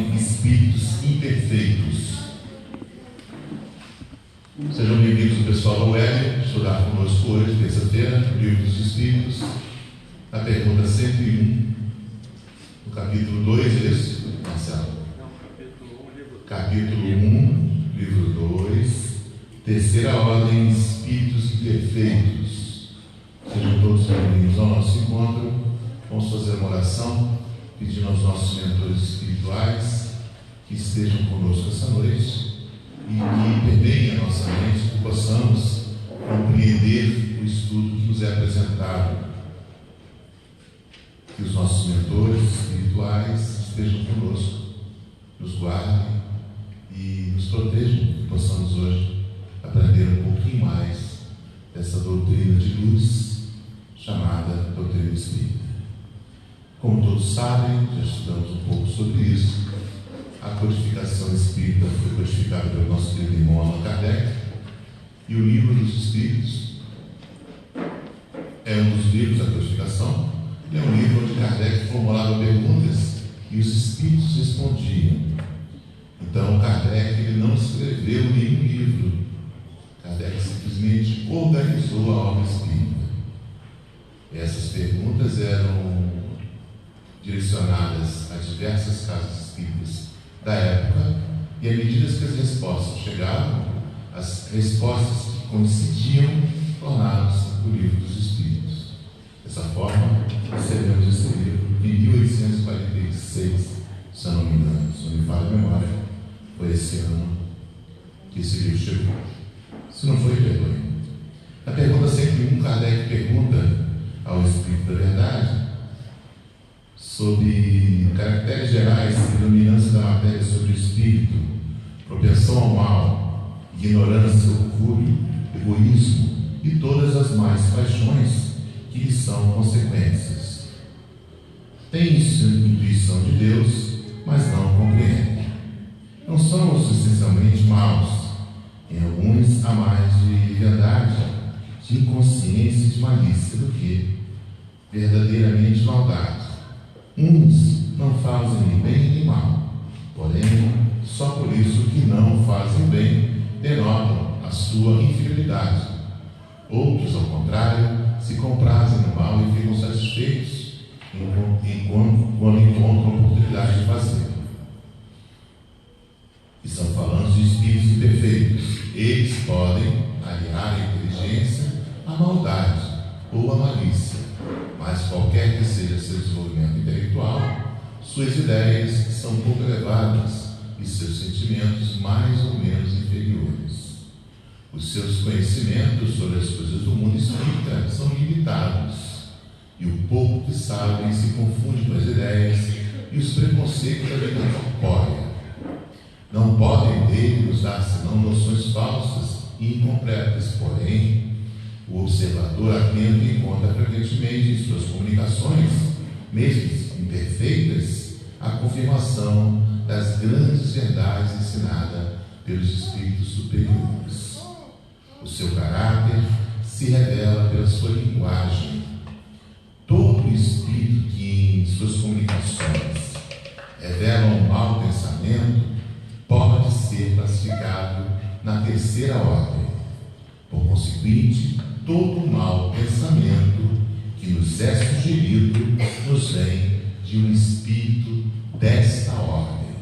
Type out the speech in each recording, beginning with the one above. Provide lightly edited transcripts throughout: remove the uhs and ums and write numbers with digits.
ordem Espíritos Imperfeitos. Sejam bem-vindos o pessoal da UEL, estudar conosco hoje, terça-feira, no Livro dos Espíritos, na pergunta 101, no capítulo 2, esse, Marcelo? Capítulo 1, livro 2, terceira ordem Espíritos Imperfeitos. Sejam todos bem-vindos ao nosso encontro. Vamos fazer uma oração, pedindo aos nossos mentores espirituais que estejam conosco essa noite e que permeiem a nossa mente, que possamos compreender o estudo que nos é apresentado. Que os nossos mentores espirituais estejam conosco, nos guardem e nos protejam, que possamos hoje aprender um pouquinho mais dessa doutrina de luz chamada doutrina espírita. Como todos sabem, já estudamos um pouco sobre isso. A codificação espírita foi codificada pelo nosso querido irmão Allan Kardec, e o Livro dos Espíritos é um dos livros da codificação. É um livro onde Kardec formulava perguntas e os espíritos respondiam. Então Kardec ele não escreveu nenhum livro. Kardec simplesmente organizou a obra espírita. Essas perguntas eram direcionadas a diversas casas espíritas da época, e à medida que as respostas chegavam, as respostas que coincidiam tornaram-se o Livro dos Espíritos. Dessa forma, recebemos esse livro em 1846, se eu não me engano, se não me falha a memória, foi esse ano que esse livro chegou. Se não foi, perdoe. Na pergunta 101, Kardec pergunta ao Espírito da Verdade sobre caracteres gerais e dominância da matéria sobre o espírito, propensão ao mal, ignorância, orgulho, egoísmo e todas as más paixões que lhe são consequências. Tem intuição de Deus, mas não compreende. Não são os essencialmente maus, em alguns há mais de verdade, de inconsciência e de malícia do que verdadeiramente maldade. Uns não fazem nem bem nem mal, porém, só por isso que não fazem bem, denotam a sua infidelidade. Outros, ao contrário, se comprazem no mal e ficam satisfeitos quando encontram oportunidade de fazer. Estamos falando de espíritos imperfeitos. Eles podem aliar a inteligência à maldade ou à malícia. Mas qualquer que seja seu desenvolvimento intelectual, suas ideias são pouco elevadas e seus sentimentos mais ou menos inferiores. Os seus conhecimentos sobre as coisas do mundo espírita são limitados, e o pouco que sabem se confunde com as ideias e os preconceitos da vida corpórea. Não podem dele nos dar senão noções falsas e incompletas, porém, o observador atento encontra frequentemente em suas comunicações, mesmo imperfeitas, a confirmação das grandes verdades ensinadas pelos espíritos superiores. O seu caráter se revela pela sua linguagem. Todo espírito que em suas comunicações revela um mau pensamento pode ser classificado na terceira ordem. Por conseguinte, todo mau pensamento que nos é sugerido nos vem de um espírito desta ordem.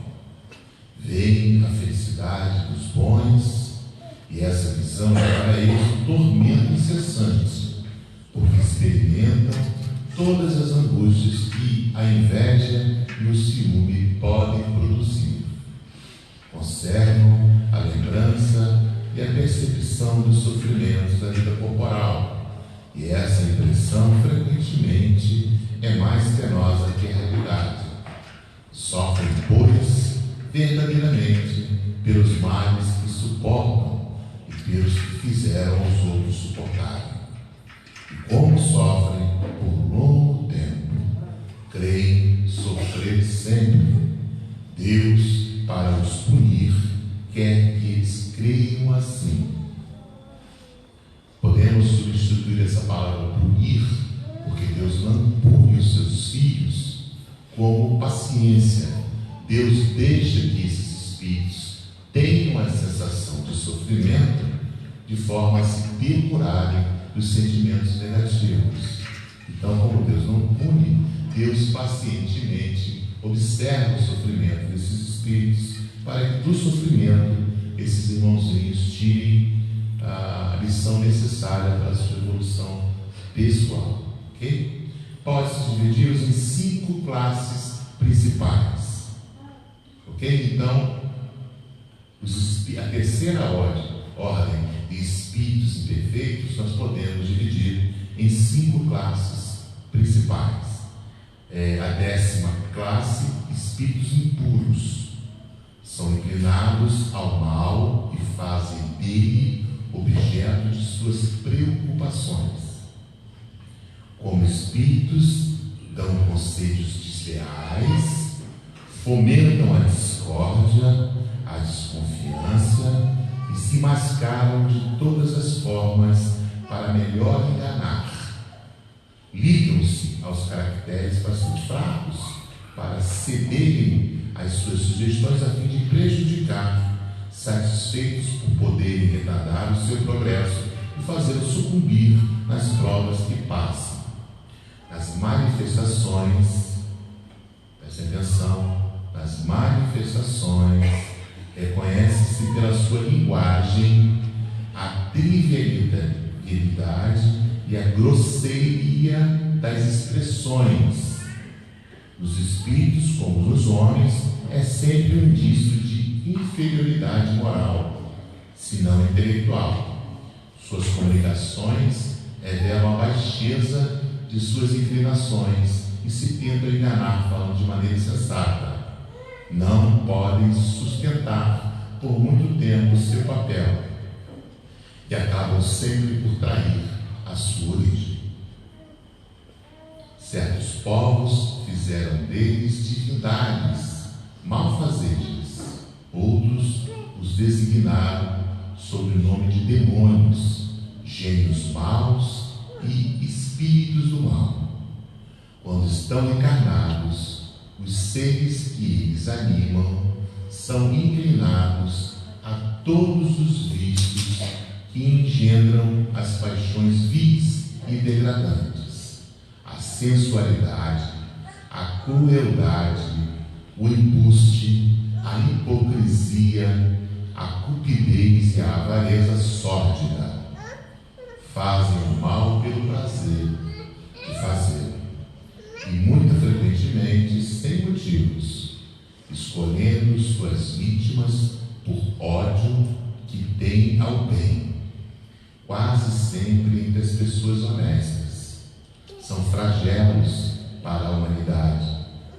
Vem a felicidade dos bons, e essa visão é para eles um tormento incessante, porque experimentam todas as angústias que a inveja e o ciúme podem produzir. Conservam a lembrança e a percepção dos sofrimentos da vida corporal, e essa impressão frequentemente é mais penosa que a realidade. Sofrem, pois, verdadeiramente pelos males que suportam e pelos que fizeram os outros suportarem. E como sofrem por longo tempo, creem sofrer sempre. Deus, para os punir, quer que eles creiam assim. Podemos substituir essa palavra punir, porque Deus não pune os seus filhos, como paciência. Deus deixa que esses espíritos tenham a sensação de sofrimento de forma a se depurarem dos sentimentos negativos. Então, como Deus não pune, Deus pacientemente observa o sofrimento desses espíritos para que do sofrimento esses irmãozinhos tirem a lição necessária para a sua evolução pessoal. Ok? Pode-se dividi-los em 5 classes principais. Ok? Então, a terceira ordem de espíritos imperfeitos nós podemos dividir em 5 classes principais. A 10ª classe, espíritos impuros. São inclinados ao mal e fazem dele objeto de suas preocupações. Como espíritos, dão conselhos desleais, fomentam a discórdia, a desconfiança e se mascaram de todas as formas para melhor enganar. Ligam-se aos caracteres bastante fracos para cederem às suas sugestões a fim de prejudicar, satisfeitos por poderem retardar o seu progresso e fazê-lo sucumbir nas provas que passam. Nas manifestações, prestem atenção, nas manifestações, reconhece-se pela sua linguagem a trivialidade e a grosseria das expressões. Nos espíritos, como nos homens, é sempre um indício de inferioridade moral, se não intelectual. Suas comunicações revelam a baixeza de suas inclinações e se tentam enganar falando de maneira insensata. Não podem sustentar por muito tempo seu papel e acabam sempre por trair a sua origem. Certos povos fizeram deles divindades, malfazeres. Outros os designaram sob o nome de demônios, gênios maus e espíritos do mal. Quando estão encarnados, os seres que eles animam são inclinados a todos os vícios que engendram as paixões vis e degradantes, a sensualidade, a crueldade, o embuste, a hipocrisia, a cupidez e a avareza sórdida. Fazem o mal pelo prazer de fazer, e muito frequentemente sem motivos, escolhendo suas vítimas por ódio que têm ao bem, quase sempre entre as pessoas honestas. São flagelos para a humanidade,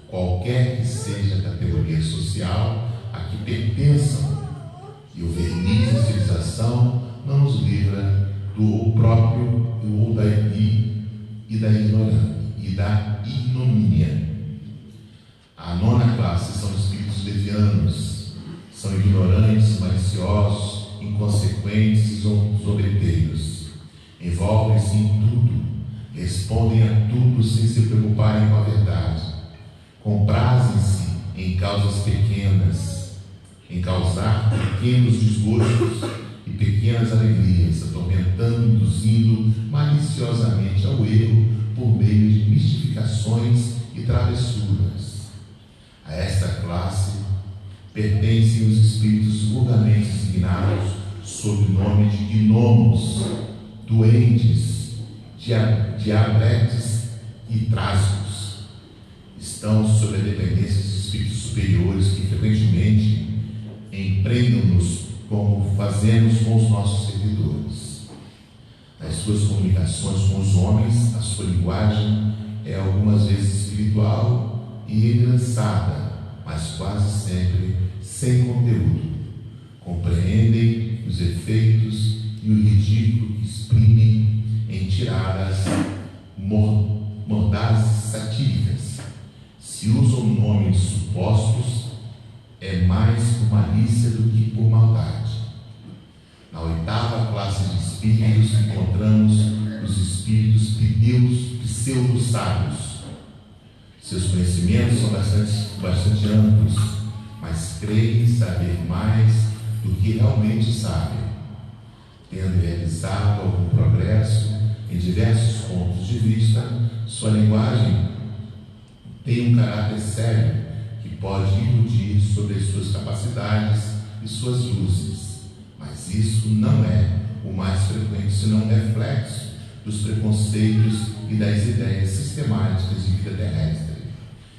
qualquer que seja a categoria social a que pertençam, e o verniz da civilização não nos livra do opróbrio e da ignomínia. A 9ª classe são espíritos levianos, são ignorantes, maliciosos, inconsequentes e zombeteiros. Envolvem-se em tudo, respondem a tudo sem se preocuparem com a verdade. Comprazem-se em causas pequenas, em causar pequenos desgostos e pequenas alegrias, atormentando, induzindo maliciosamente ao erro por meio de mistificações e travessuras. A esta classe pertencem os espíritos vulgarmente designados sob o nome de gnomos, duendes, diabretes e trasgos. Estão sob a dependência dos espíritos superiores que frequentemente empreendam-nos como fazemos com os nossos servidores. Nas suas comunicações com os homens, a sua linguagem é algumas vezes espiritual e engraçada, mas quase sempre sem conteúdo. Compreendem os efeitos e o ridículo que exprimem em tiradas mordazes satíricas. Se usam nomes supostos, é mais por malícia do que por maldade. Na 8ª classe de espíritos encontramos os espíritos pseudo-sábios. Seus conhecimentos são bastante amplos creem saber mais do que realmente sabem, tendo realizado algum progresso em diversos pontos de vista. Sua linguagem tem um caráter sério que pode iludir sobre as suas capacidades e suas luzes, mas isso não é o mais frequente, senão um reflexo dos preconceitos e das ideias sistemáticas de vida terrestre.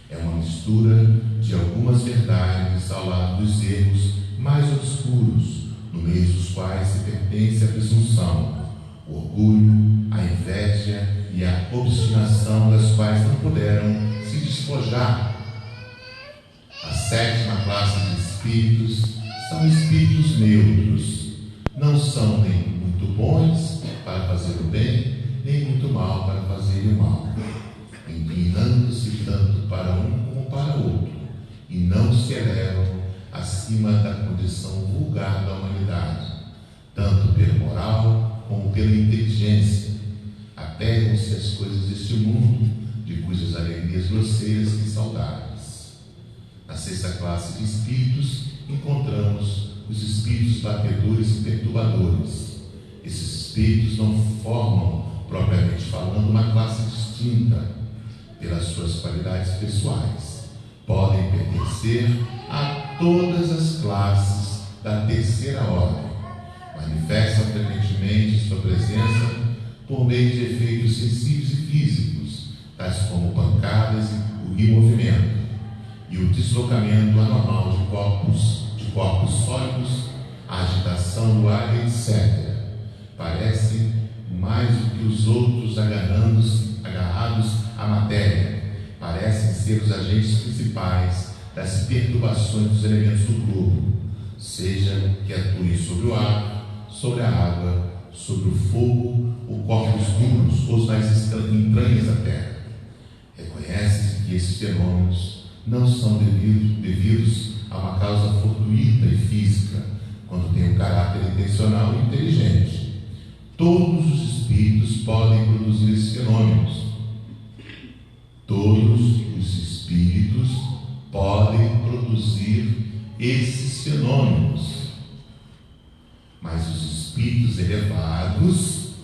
É uma mistura de algumas verdades ao lado dos erros mais obscuros, no meio dos quais se pertence a presunção, o orgulho, a inveja e a obstinação, das quais não puderam se despojar. A sétima classe de espíritos são espíritos neutros. Não são nem muito bons para fazer o bem, nem muito mal para fazer o mal, inclinando-se tanto para um como para outro, e não se elevam acima da condição vulgar da humanidade, tanto pela moral como pela inteligência. Apegam-se às coisas deste mundo, de cujas alegrias grosseiras e saudáveis. Na sexta classe de espíritos encontramos os espíritos batedores e perturbadores. Esses espíritos não formam, propriamente falando, uma classe distinta pelas suas qualidades pessoais. Podem pertencer a todas as classes da terceira ordem. Manifestam frequentemente sua presença por meio de efeitos sensíveis e físicos, tais como pancadas e movimento, e o deslocamento anormal de corpos sólidos, a agitação do ar, etc. Parecem mais do que os outros agarrados à matéria. Parecem ser os agentes principais das perturbações dos elementos do globo, seja que atuem sobre o ar, sobre a água, sobre o fogo, ou corpos duros, ou nas entranhas da terra. Reconhece-se que esses fenômenos não são devidos a uma causa fortuita e física, quando tem um caráter intencional e inteligente. Todos os espíritos podem produzir esses fenômenos. Todos os espíritos podem produzir esses fenômenos. Mas os espíritos elevados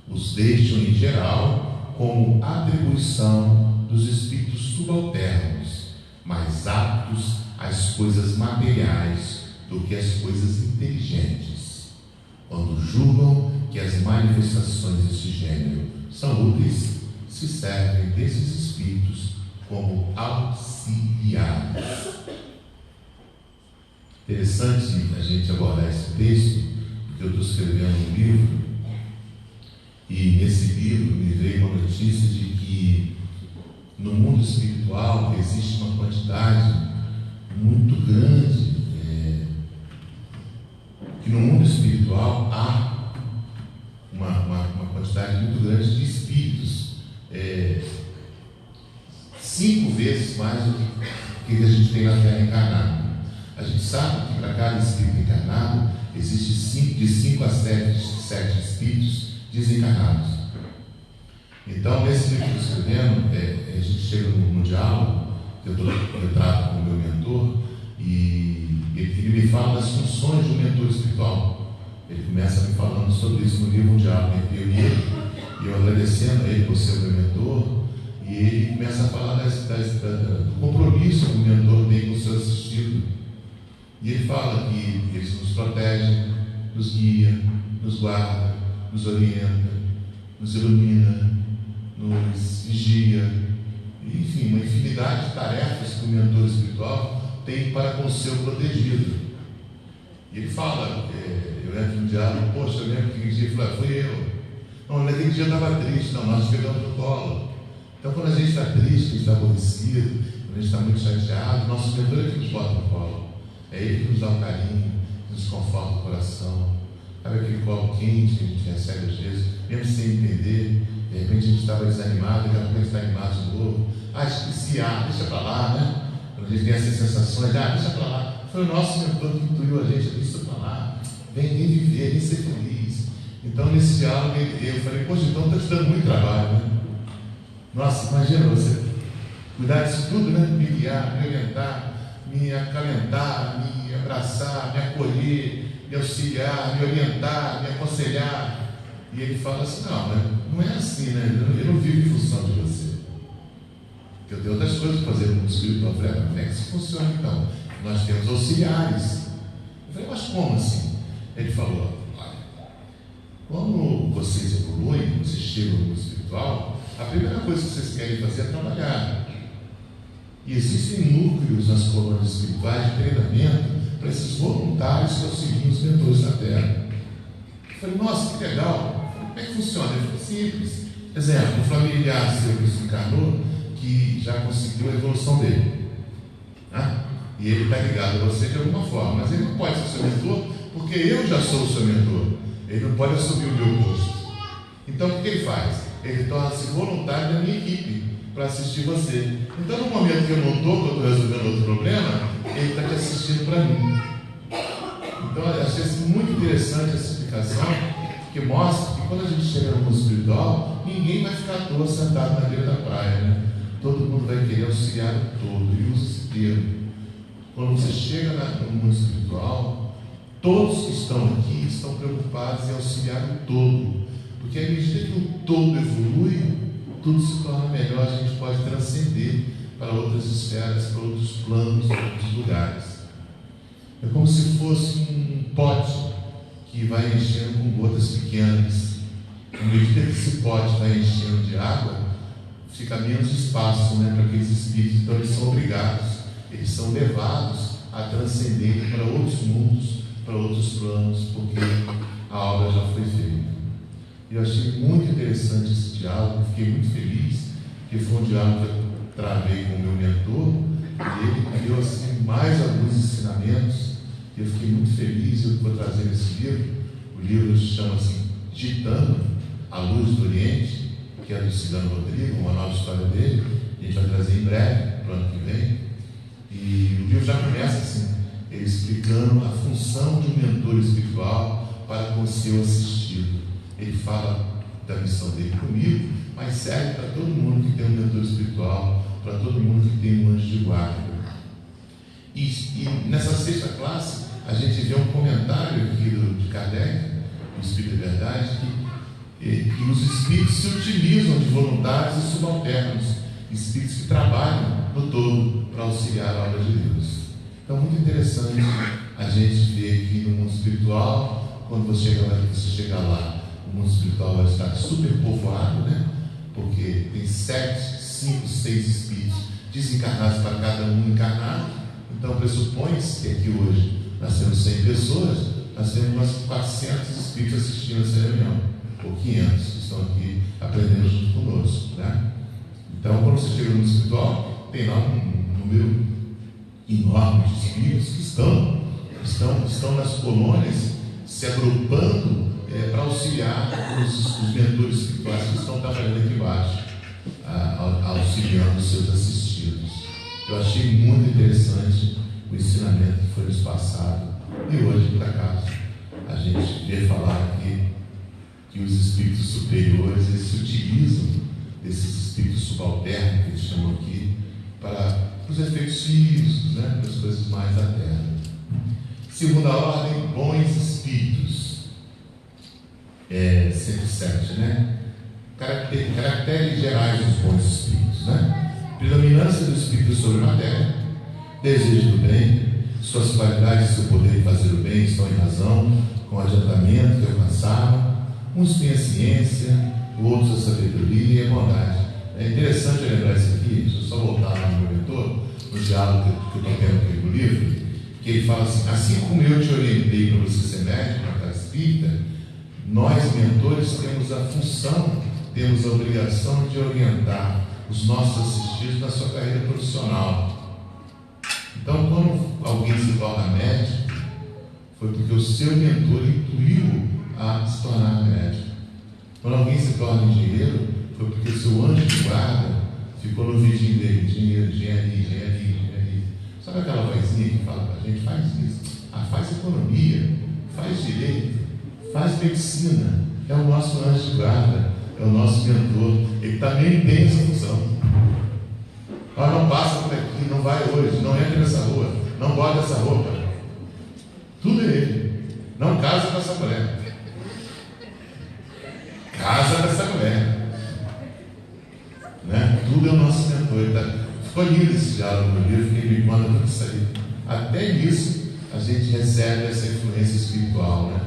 os deixam, em geral, como atribuição dos espíritos subalternos, mais aptos às coisas materiais do que às coisas inteligentes. Quando julgam que as manifestações desse gênero são úteis, se servem desses espíritos como auxiliares. Interessante a gente abordar esse texto, porque eu estou escrevendo um livro, e nesse livro me veio uma notícia de que no mundo espiritual existe uma quantidade muito grande, que no mundo espiritual há uma quantidade muito grande de espíritos, 5 vezes mais do que a gente tem na Terra encarnada. A gente sabe que para cada espírito encarnado existe de 5 a 7 espíritos desencarnados. Então, nesse livro que eu estou escrevendo, a gente chega no diálogo, eu trato com o meu mentor, e ele me fala das funções de um mentor espiritual. Ele começa me falando sobre isso no livro, um diálogo entre eu e ele, e eu agradecendo a ele por ser o meu mentor, e ele começa a falar do compromisso que o mentor tem com o seu assistido. E ele fala que ele nos protege, nos guia, nos guarda, nos orienta, nos ilumina, nos vigia, enfim, uma infinidade de tarefas que o mentor espiritual tem para com o seu protegido. E ele fala, eu entro no diálogo, poxa, eu lembro que aquele dia, ele fala, fui eu. Não, naquele dia eu estava triste, não, nós pegamos no colo. Então, quando a gente está triste, a gente está aborrecido, quando a gente está muito chateado, nosso mentor é que nos bota no colo. É ele que nos dá um carinho, nos conforta o coração. Sabe aquele colo quente que a gente recebe às vezes, mesmo sem entender, de repente a gente estava desanimado, daqui a pouco a gente está animado de novo. Esqueci, deixa para lá, né? Quando a gente tem essas sensações, deixa para lá. Foi o nosso mentor que intuiu a gente, deixa para lá. Vem viver, vem ser feliz. Então, nesse diálogo, eu falei, poxa, então está te dando muito trabalho, né? Nossa, imagina você cuidar disso tudo, né? Me guiar, me orientar, me acalentar, me abraçar, me acolher, me auxiliar, me orientar, me aconselhar. E ele fala assim: não é assim, né? Eu não vivo em função de você. Eu tenho outras coisas para fazer no espírito. Eu falei: como é que isso funciona então? Nós temos auxiliares. Eu falei: mas como assim? Ele falou: olha, quando vocês evoluem, vocês chegam no espiritual, a primeira coisa que vocês querem fazer é trabalhar. E existem núcleos nas colônias espirituais de treinamento para esses voluntários que auxiliam os mentores da Terra. Eu falei: nossa, que legal! Como é que funciona? Ele falou: simples. Exemplo, um familiar seu que se encarnou, que já conseguiu a evolução dele, né? E ele está ligado a você de alguma forma, mas ele não pode ser seu mentor, porque eu já sou o seu mentor. Ele não pode assumir o meu posto. Então o que ele faz? Ele torna-se voluntário da minha equipe para assistir você. Então, no momento que eu não estou, que eu estou resolvendo outro problema, ele está te assistindo para mim. Então, eu achei muito interessante essa explicação, que mostra que quando a gente chega no mundo espiritual, ninguém vai ficar à toa sentado na beira da praia, né? Todo mundo vai querer auxiliar o todo, e usa esse termo. Quando você chega no mundo espiritual, todos que estão aqui estão preocupados em auxiliar o todo, porque à medida que o todo evolui, tudo se torna melhor, a gente pode transcender para outras esferas, para outros planos, outros lugares. É como se fosse um pote que vai enchendo com gotas pequenas. À medida que esse pote vai enchendo de água, fica menos espaço, né, para aqueles espíritos. Então eles são obrigados, eles são levados a transcender para outros mundos, para outros planos, porque a obra já foi feita. Eu achei muito interessante esse diálogo, fiquei muito feliz, porque foi um diálogo que eu travei com o meu mentor, e ele me deu assim, mais alguns ensinamentos, e eu fiquei muito feliz. Eu vou trazer esse livro. O livro se chama assim, Ditando a Luz do Oriente, que é do Cigano Rodrigo, uma nova história dele, a gente vai trazer em breve, para o ano que vem. E o livro já começa assim, ele explicando a função de um mentor espiritual para com o seu assistido. Ele fala da missão dele comigo, mas serve para todo mundo que tem um mentor espiritual, para todo mundo que tem um anjo de guarda. E nessa sexta classe, a gente vê um comentário aqui de Kardec, do Espírito da Verdade, que os espíritos se utilizam de voluntários e subalternos, espíritos que trabalham no todo para auxiliar a obra de Deus. Então, muito interessante a gente ver que no mundo espiritual, quando você chega lá, o mundo espiritual vai estar super povoado, né? Porque tem 7, 5, 6 espíritos desencarnados para cada um encarnado. Então pressupõe-se que aqui hoje nós temos 100 pessoas, nós temos umas 400 espíritos assistindo essa reunião, ou 500 que estão aqui aprendendo junto conosco, né? Então, quando você chega no mundo espiritual, tem lá um número enorme de espíritos que estão nas colônias se agrupando para auxiliar os mentores espirituais que estão trabalhando aqui embaixo, auxiliando os seus assistidos. Eu achei muito interessante o ensinamento que foi nos passado, e hoje, por acaso, a gente vê falar aqui que os espíritos superiores, eles se utilizam desses espíritos subalternos, que eles chamam aqui, para os efeitos físicos, né, para as coisas mais da terra. Segunda ordem, bons espíritos. 107, né? Caracteres gerais dos bons espíritos, né? Predominância do espírito sobre a matéria, desejo do bem, suas qualidades e seu poder de fazer o bem estão em razão, com o adiantamento que alcançaram. Uns têm a ciência, outros a sabedoria e a bondade. É interessante lembrar isso aqui, deixa eu só voltar lá no meu mentor, no diálogo que eu estou tendo aqui no livro, que ele fala assim como eu te orientei para você ser médico, para estar espírita, nós, mentores, temos a função, temos a obrigação de orientar os nossos assistidos na sua carreira profissional. Então, quando alguém se torna médico, foi porque o seu mentor intuiu a se tornar médico. Quando alguém se torna engenheiro, foi porque o seu anjo de guarda ficou no vidinho dele: engenheiro, engenharia. Sabe aquela vozinha que fala para a gente: faz isso, faz economia, faz direito, faz medicina. É o nosso anjo de guarda, é o nosso mentor. Ele também tem essa função. Não passa por aqui, não vai hoje, não entra nessa rua, não gosto dessa roupa. Tudo é ele. Não casa com essa mulher. Casa com essa mulher. Né? Tudo é o nosso mentor. Tá? Ficou lindo esse diálogo no livro, que ele manda tudo isso aí. Até nisso a gente recebe essa influência espiritual, né?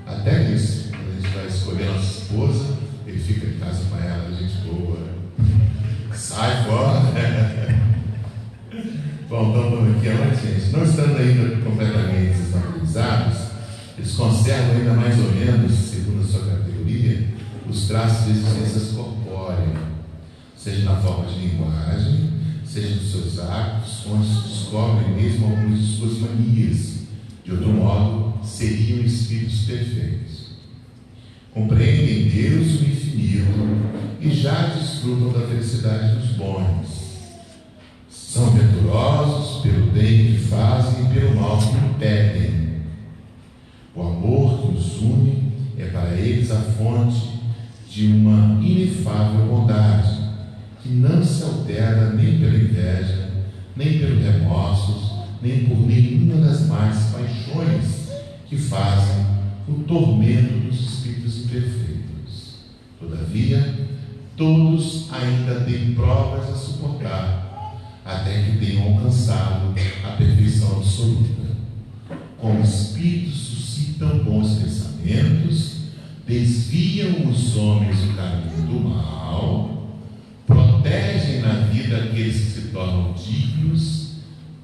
Até nisso. Quando a gente vai escolher a nossa esposa, ele fica em casa com ela, a gente boa. Sai fora. Bom, então vamos aqui antes, gente. Não estando ainda completamente desnaturalizados, eles conservam ainda mais ou menos, segundo a sua categoria, os traços de existências corpóreas, seja na forma de linguagem, seja nos seus hábitos, onde se descobrem mesmo algumas de suas manias. De outro modo, seriam espíritos perfeitos. Compreendem Deus o infinito e já desfrutam da felicidade dos bons. São venturosos pelo bem que fazem e pelo mal que impedem. O amor que os une é para eles a fonte de uma inefável bondade, que não se altera nem pela inveja, nem pelos remorsos, nem por nenhuma das más paixões que fazem o tormento dos espíritos imperfeitos. Todavia, todos ainda têm provas a suportar, até que tenham alcançado a perfeição absoluta. Como espíritos suscitam bons pensamentos, desviam os homens do caminho do mal, protegem na vida aqueles que se tornam dignos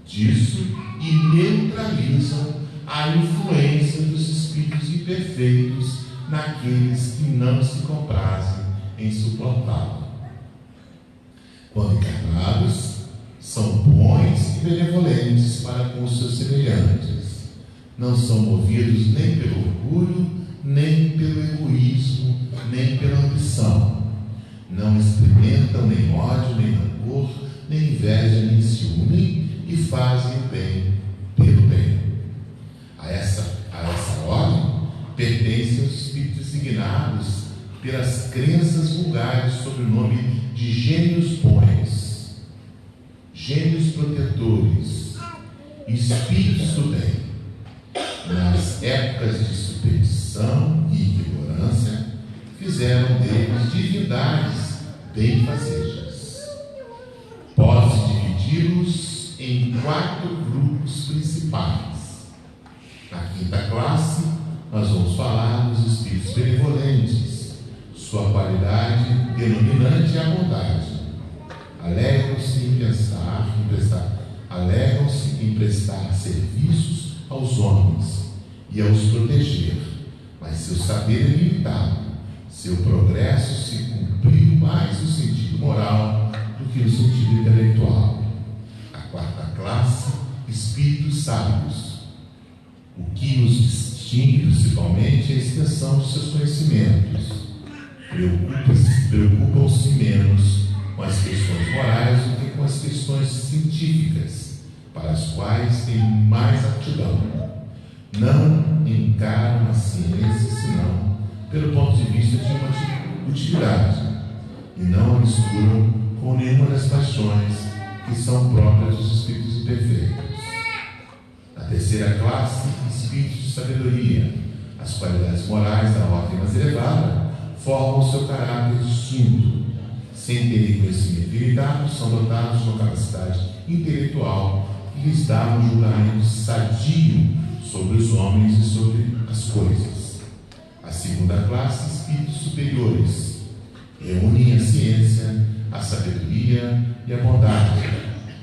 disso e neutralizam a influência dos espíritos imperfeitos naqueles que não se comprazem em suportá-la. Quando encarnados, são bons e benevolentes para com os seus semelhantes. Não são movidos nem pelo orgulho, nem pelo egoísmo, nem pela ambição. Não experimentam nem ódio, nem rancor, nem inveja, nem ciúme, e fazem o bem pelo bem. A essa ordem pertencem os espíritos designados pelas crenças vulgares sob o nome de gênios bons, gênios protetores, espíritos do bem. Nas épocas de superstição e ignorância, fizeram deles divindades benfazejas. Pode-se dividi-los em 4 grupos principais. Na quinta classe, nós vamos falar dos espíritos benevolentes. Sua qualidade denominante é a bondade. Alegram-se em prestar serviços aos homens e a os proteger, mas seu saber é limitado. Seu progresso se cumpriu mais no sentido moral do que no sentido intelectual. A quarta classe, espíritos sábios. O que os distingue principalmente é a extensão dos seus conhecimentos. Preocupam-se menos com as questões morais do que com as questões científicas, para as quais têm mais aptidão. Não encaram a ciência senão pelo ponto de vista de uma utilidade, e não a misturam com nenhuma das paixões que são próprias dos espíritos imperfeitos. Na terceira classe, espíritos de sabedoria. As qualidades morais da ordem mais elevada formam o seu caráter distinto. Sem terem conhecimento ilimitado, são dotados de uma capacidade intelectual que lhes dá um julgamento sadio sobre os homens e sobre as coisas. A segunda classe, espíritos superiores, reúnem a ciência, a sabedoria e a bondade.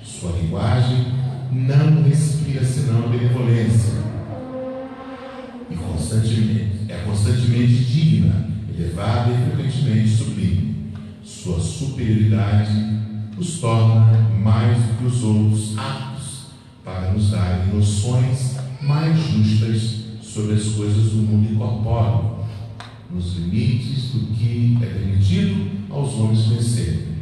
Sua linguagem não respira senão a benevolência, e constantemente digna, elevada e frequentemente sublime. Sua superioridade os torna mais do que os outros aptos para nos darem noções mais justas sobre as coisas do mundo incorpóreo, nos limites do que é permitido aos homens conhecerem.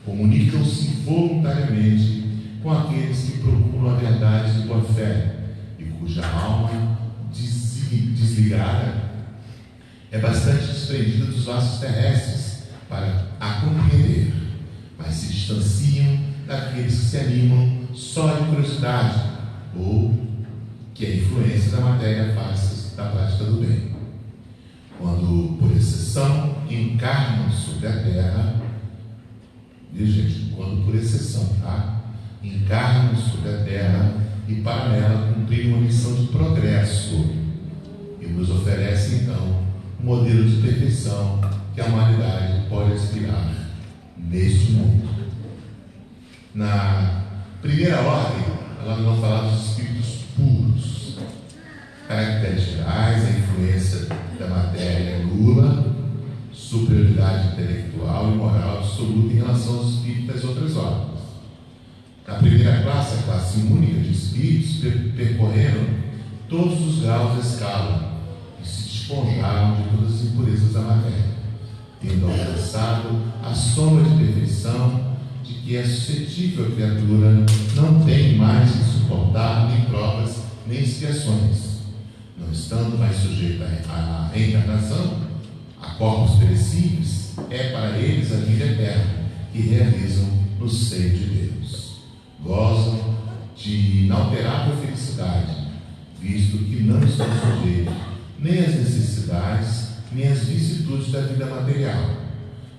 Comunicam-se voluntariamente com aqueles que procuram a verdade de boa fé e cuja alma desligada é bastante desprendida dos vasos terrestres para a compreender, mas se distanciam daqueles que se animam só de curiosidade, ou que a influência da matéria faz da prática do bem. Quando, por exceção, encarnam sobre a terra, viu, gente? Quando, por exceção, tá? Encarnam sobre a terra e para nela cumprir uma missão de progresso e nos oferece, então, um modelo de perfeição que a humanidade pode aspirar neste mundo. Na primeira ordem, nós vamos falar dos espíritos puros. Caracteres gerais: a influência da matéria nula, superioridade intelectual e moral absoluta em relação aos espíritos das outras ordens. Na primeira classe, a classe única de espíritos, percorreram todos os graus da escala e se despojaram de todas as impurezas da matéria, tendo alcançado a soma de perfeição de que é suscetível a criatura, não tem mais que suportar nem provas nem expiações, não estando mais sujeita à reencarnação, a corpos perecíveis, é para eles a vida eterna que realizam no seio de Deus. Gozam de inalterável felicidade, visto que não estão sujeitos nem às necessidades, nem às vicissitudes da vida material.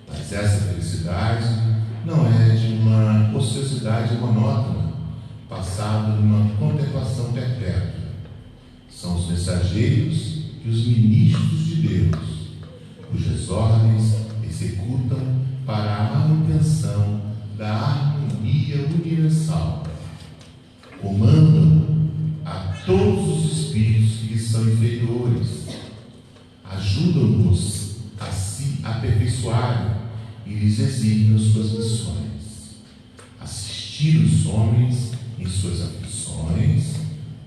Mas essa felicidade não é de uma ociosidade monótona, passada numa contemplação perpétua. São os mensageiros e os ministros de Deus, cujas ordens executam para a manutenção da harmonia universal. Comandam a todos os espíritos que lhes são inferiores, ajudam-nos a se aperfeiçoarem e lhes exigem suas missões, assistir os homens em suas aflições,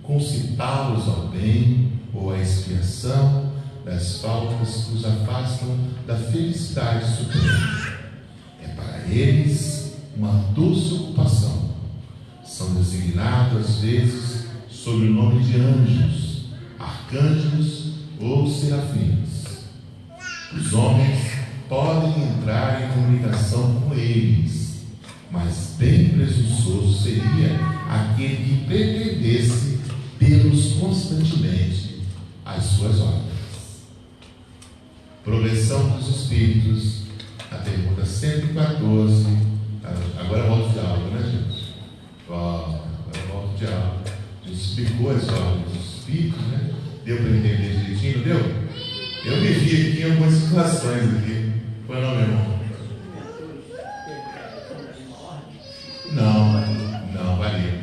concitá-los ao bem ou à expiação das faltas que os afastam da felicidade suprema. É para eles uma doce ocupação. São designados às vezes sob o nome de anjos, arcanjos ou serafins. Os homens podem entrar em comunicação com eles, mas bem presunçoso seria aquele que pretendesse tê-los constantemente às suas ordens. Progressão dos espíritos, a pergunta 114. Agora volta o diálogo, né, gente? Agora volta o diálogo. A gente explicou as ordens dos espíritos, né? Deu para entender direitinho, não deu? Eu me vi aqui em algumas situações aqui. Foi não, meu irmão? Não, varia.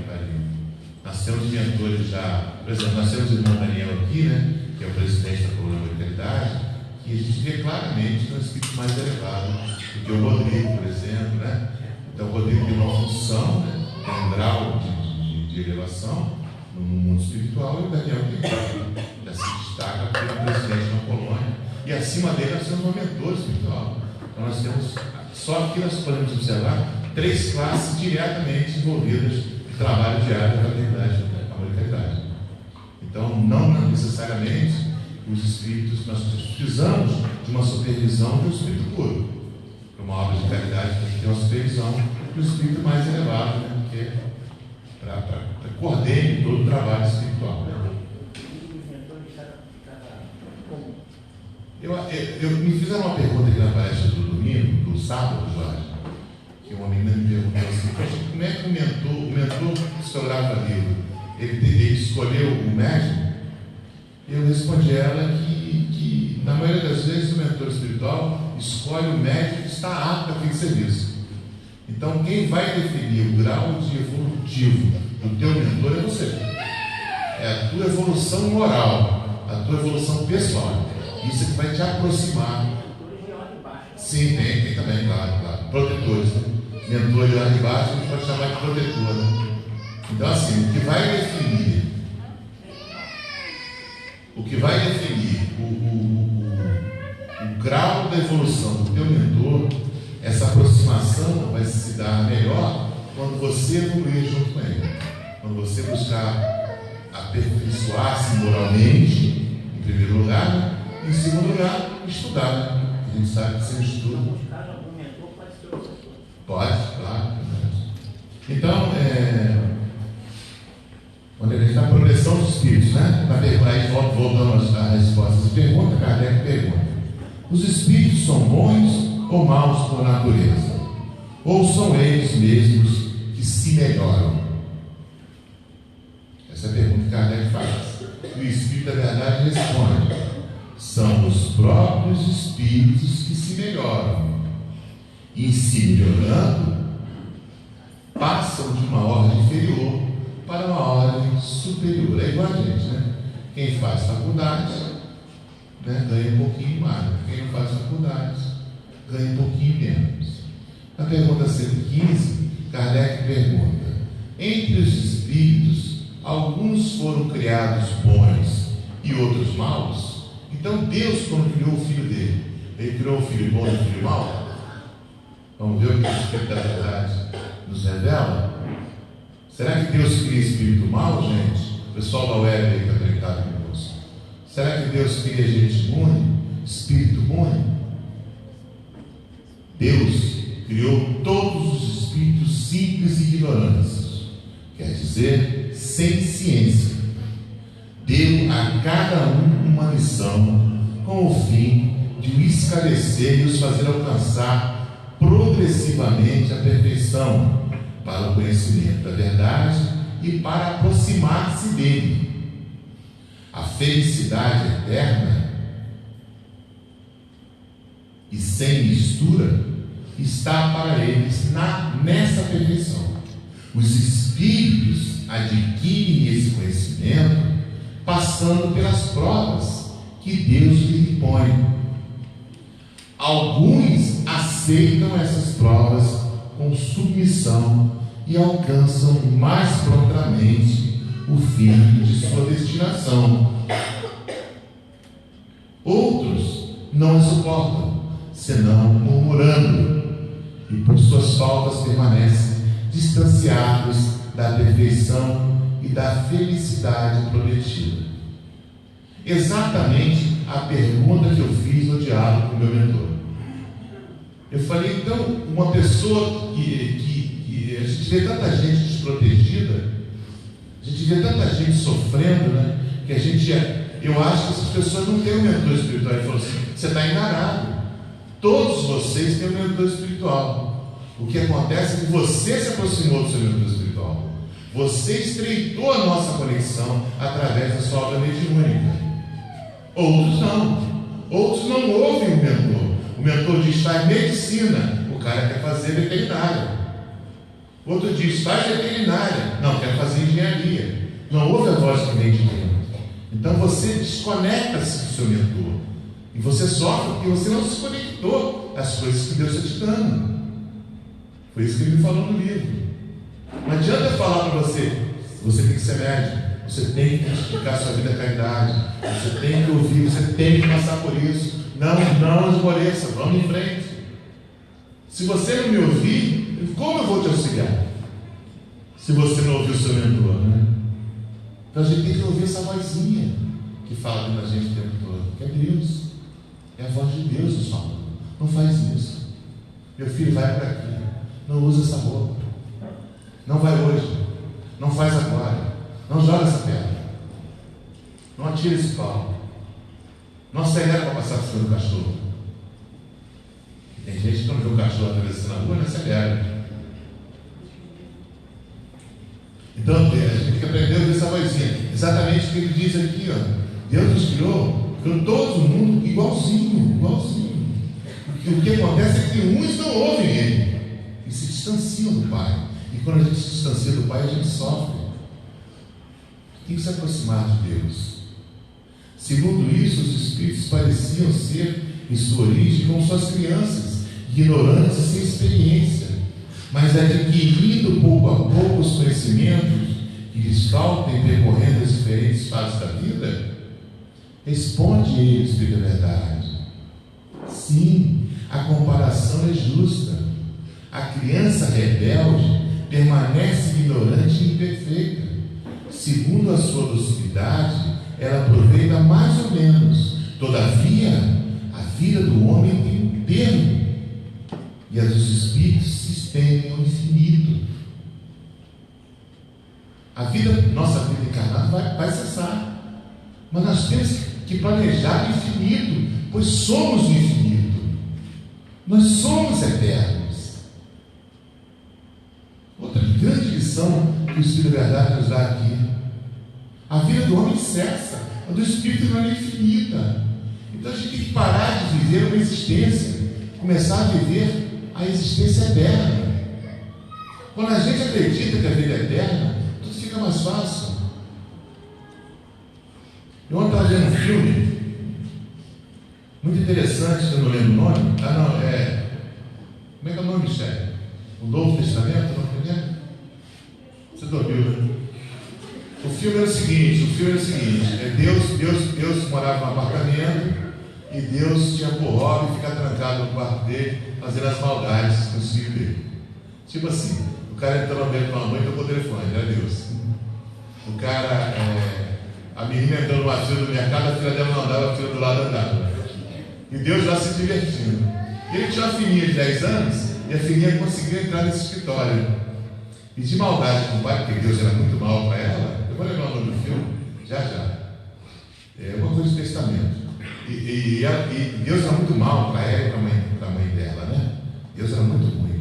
Nós temos mentores já, por exemplo, nós temos o irmão Daniel aqui, né? Que é o presidente da Colônia da Caridade, e a gente vê claramente que é um espírito mais elevado do que o Rodrigo, por exemplo, né? Então o Rodrigo tem uma função, né? Tem um grau de elevação no mundo espiritual, e o Daniel tem já se destaca como presidente da Colônia, e acima dele nós temos um mentor espiritual. Então nós temos, só aqui nós podemos observar 3 classes diretamente envolvidas no trabalho diário da fraternidade, da Amor e Caridade. Então não necessariamente os espíritos, nós precisamos de uma supervisão do espírito puro. Para uma obra de caridade tem que ter uma supervisão do espírito mais elevado, né? Porque para coordenar todo o trabalho espiritual. Me fizeram uma pergunta aqui na palestra do domingo, do sábado, Jorge, que uma menina me perguntou assim: como é que o mentor psicografa livro? Ele escolheu o médium? Eu respondi a ela que na maioria das vezes o mentor espiritual escolhe o médium que está apto a aquele serviço. Então quem vai definir o grau de evolutivo do teu mentor é você. É a tua evolução moral, a tua evolução pessoal. Isso é que vai te aproximar. Sim, tem também, claro. Protetores, né? Mentor lá de baixo a gente pode chamar de protetor, né? Então assim, o que vai definir o grau da evolução do teu mentor, essa aproximação vai se dar melhor quando você evoluir junto com ele, quando você buscar aperfeiçoar-se moralmente, em primeiro lugar, em segundo lugar, estudar. A gente sabe que sem estudo pode, claro. Então, onde é que voltando à resposta dessa pergunta, Kardec pergunta: os espíritos são bons ou maus por natureza? Ou são eles mesmos que se melhoram? Essa é a pergunta que Kardec faz. E o Espírito da Verdade responde: são os próprios espíritos que se melhoram. E se melhorando, passam de uma ordem inferior para uma ordem superior. É igual a gente, né? Quem faz faculdade, né, ganha um pouquinho mais. Quem não faz faculdade ganha um pouquinho menos. Na pergunta 115, Kardec pergunta: entre os espíritos, alguns foram criados bons e outros maus? Então Deus, quando criou o filho dele, ele criou o filho bom e o filho mau? Vamos ver o que o Espírito da Verdade nos revela? Será que Deus cria espírito mau, gente? O pessoal da web aí está conectado conosco. Será que Deus cria gente ruim? Espírito ruim? Deus criou todos os espíritos simples e ignorantes, quer dizer, sem ciência. Deu a cada um uma missão com o fim de o esclarecer e os fazer alcançar progressivamente a perfeição para o conhecimento da verdade e para aproximar-se dele. A felicidade eterna e sem mistura está para eles nessa perfeição. Os espíritos adquirem esse conhecimento passando pelas provas que Deus lhe impõe. Alguns aceitam essas provas com submissão e alcançam mais prontamente o fim de sua destinação. Outros não suportam, senão murmurando, e por suas faltas permanecem distanciados da perfeição e da felicidade prometida. Exatamente a pergunta que eu fiz no diálogo com o meu mentor. Eu falei, então, uma pessoa que a gente vê tanta gente desprotegida, a gente vê tanta gente sofrendo, né? Que a gente, eu acho que essas pessoas não têm um mentor espiritual. Ele falou assim: você está enganado. Todos vocês têm um mentor espiritual. O que acontece é que você se aproximou do seu mentor espiritual. Você estreitou a nossa conexão através da sua obra mediúnica. Outros não. Outros não ouvem o mentor. O mentor diz: faz medicina. O cara quer fazer veterinária. Outro diz: faz veterinária. Não, quer fazer engenharia. Não ouve a voz que vem de dentro. Então você desconecta-se do seu mentor. E você sofre porque você não se conectou às coisas que Deus está te dando. Foi isso que ele me falou no livro. Não adianta eu falar para você: você tem que ser médico, você tem que explicar sua vida à caridade, você tem que ouvir, você tem que passar por isso. Não esmoreça, vamos em frente. Se você não me ouvir, como eu vou te auxiliar? Se você não ouvir o seu mentor, né? Então a gente tem que ouvir essa vozinha que fala dentro da gente o tempo todo, que é Deus. É a voz de Deus nos falando. Não faz isso. Meu filho, vai para aqui. Não usa essa roupa. Não vai hoje. Não faz agora. Não joga essa pedra. Não atira esse pau. Não acelera para passar por cima do cachorro. Tem gente que quando vê um cachorro atravessando a rua, não acelera. Então a gente tem que aprender a ouvir essa vozinha. Exatamente o que ele diz aqui, ó. Deus nos criou todo mundo igualzinho. O que acontece é que uns não ouvem ele e se distanciam do Pai. E quando a gente se distancia do Pai, a gente sofre. Tem que se aproximar de Deus. Segundo isso, os espíritos pareciam ser, em sua origem, como suas crianças, ignorantes e sem experiência, mas adquirindo pouco a pouco os conhecimentos que lhes faltam percorrendo as diferentes fases da vida. Responde ele, o Espírito da Verdade: sim, a comparação é justa. A criança rebelde permanece ignorante e imperfeita. Segundo a sua docilidade, ela aproveita mais ou menos. Todavia, a vida do homem tem um termo, e a dos espíritos se estende ao infinito. Nossa vida encarnada vai cessar. Mas nós temos que planejar o infinito, pois somos o infinito. Nós somos eternos. Outra grande lição que o Espírito da Verdade nos dá aqui: a vida do homem cessa, a do Espírito não é infinita. Então a gente tem que parar de viver uma existência, começar a viver a existência eterna. Quando a gente acredita que a vida é eterna, tudo fica mais fácil. Eu ontem estava vendo um filme muito interessante, que eu não lembro o nome. Como é que é o nome, Michele? O Novo Testamento? Você dormiu, né? O filme era o seguinte: Deus morava num apartamento e Deus tinha por hobby ficar trancado no quarto dele, fazendo as maldades com os filhos dele. Tipo assim, o cara entrou no banheiro com a mãe e tocou o telefone, era Deus. O cara, a menina entrou numa fila do mercado, a filha dela não andava, a filha do lado andava. E Deus lá se divertindo. Ele tinha uma filhinha de 10 anos e a filhinha conseguiu entrar nesse escritório. E de maldade com o pai, porque Deus era muito mal para ela. Eu vou lembrar o nome do filme, já. É uma coisa de testamento. E Deus era muito mal para ela e para a mãe dela, né? Deus era muito ruim.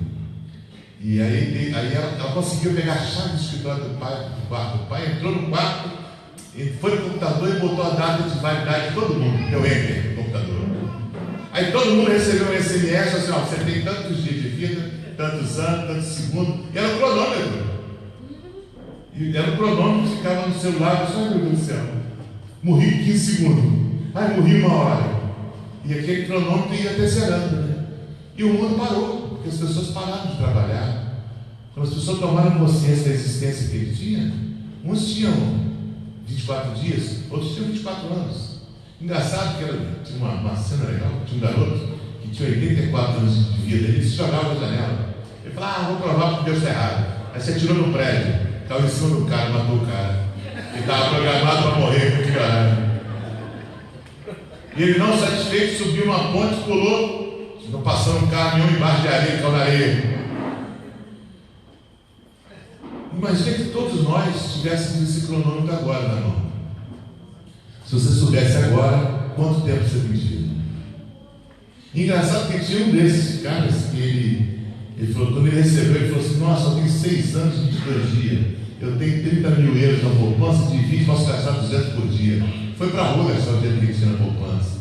E aí ela conseguiu pegar a chave do escritório do pai, do quarto do pai, entrou no quarto, foi no computador e botou a data de validade de todo mundo. Deu enter no computador. Aí todo mundo recebeu um SMS assim: você tem tantos dias de vida, tantos anos, tantos segundos. E era o cronômetro. E era o cronômetro que ficava no celular. Ai, meu Deus do céu, morri em 15 segundos. Ai, morri 1 hora. E aquele cronômetro ia terceirando, né? E o mundo parou, porque as pessoas pararam de trabalhar. Quando as pessoas tomaram consciência da existência que ele tinha, uns tinham 24 dias, outros tinham 24 anos. Engraçado que tinha uma cena legal, tinha um garoto que tinha 84 anos de vida, ele se jogava na janela. Ele falava: vou provar porque Deus está errado. Aí você atirou no prédio, caiu em cima do cara, matou o cara. Ele estava programado para morrer, muito caralho. E ele, não satisfeito, subiu uma ponte, pulou, passando um caminhão embaixo de areia, caiu na areia. Imagina que todos nós tivéssemos esse cronômetro agora na mão. Se você soubesse agora quanto tempo você tem de vida. Engraçado que tinha um desses caras que ele falou, quando ele recebeu, ele falou assim: nossa, eu tenho 6 anos e 22 dias, eu tenho 30 mil euros na poupança, divide, posso gastar 200 por dia. Foi para a rua gastar o dinheiro que ele tinha na poupança.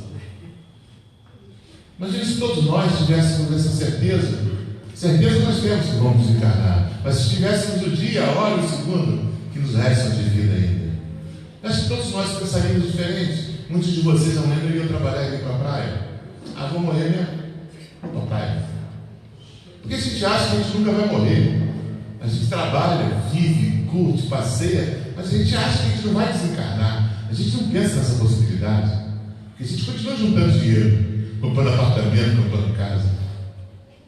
Imagina se todos nós tivéssemos essa certeza. Certeza nós temos que vamos desencarnar, mas se tivéssemos o dia, a hora e o segundo que nos restam de vida ainda, acho que todos nós pensaríamos diferente. Muitos de vocês amanhã iriam trabalhar e ir para a praia. Ah, vou morrer mesmo? Vou para a praia. Porque a gente acha que a gente nunca vai morrer. A gente trabalha, vive, curte, passeia, mas a gente acha que a gente não vai desencarnar. A gente não pensa nessa possibilidade. Porque a gente continua juntando dinheiro, comprando apartamento, comprando casa.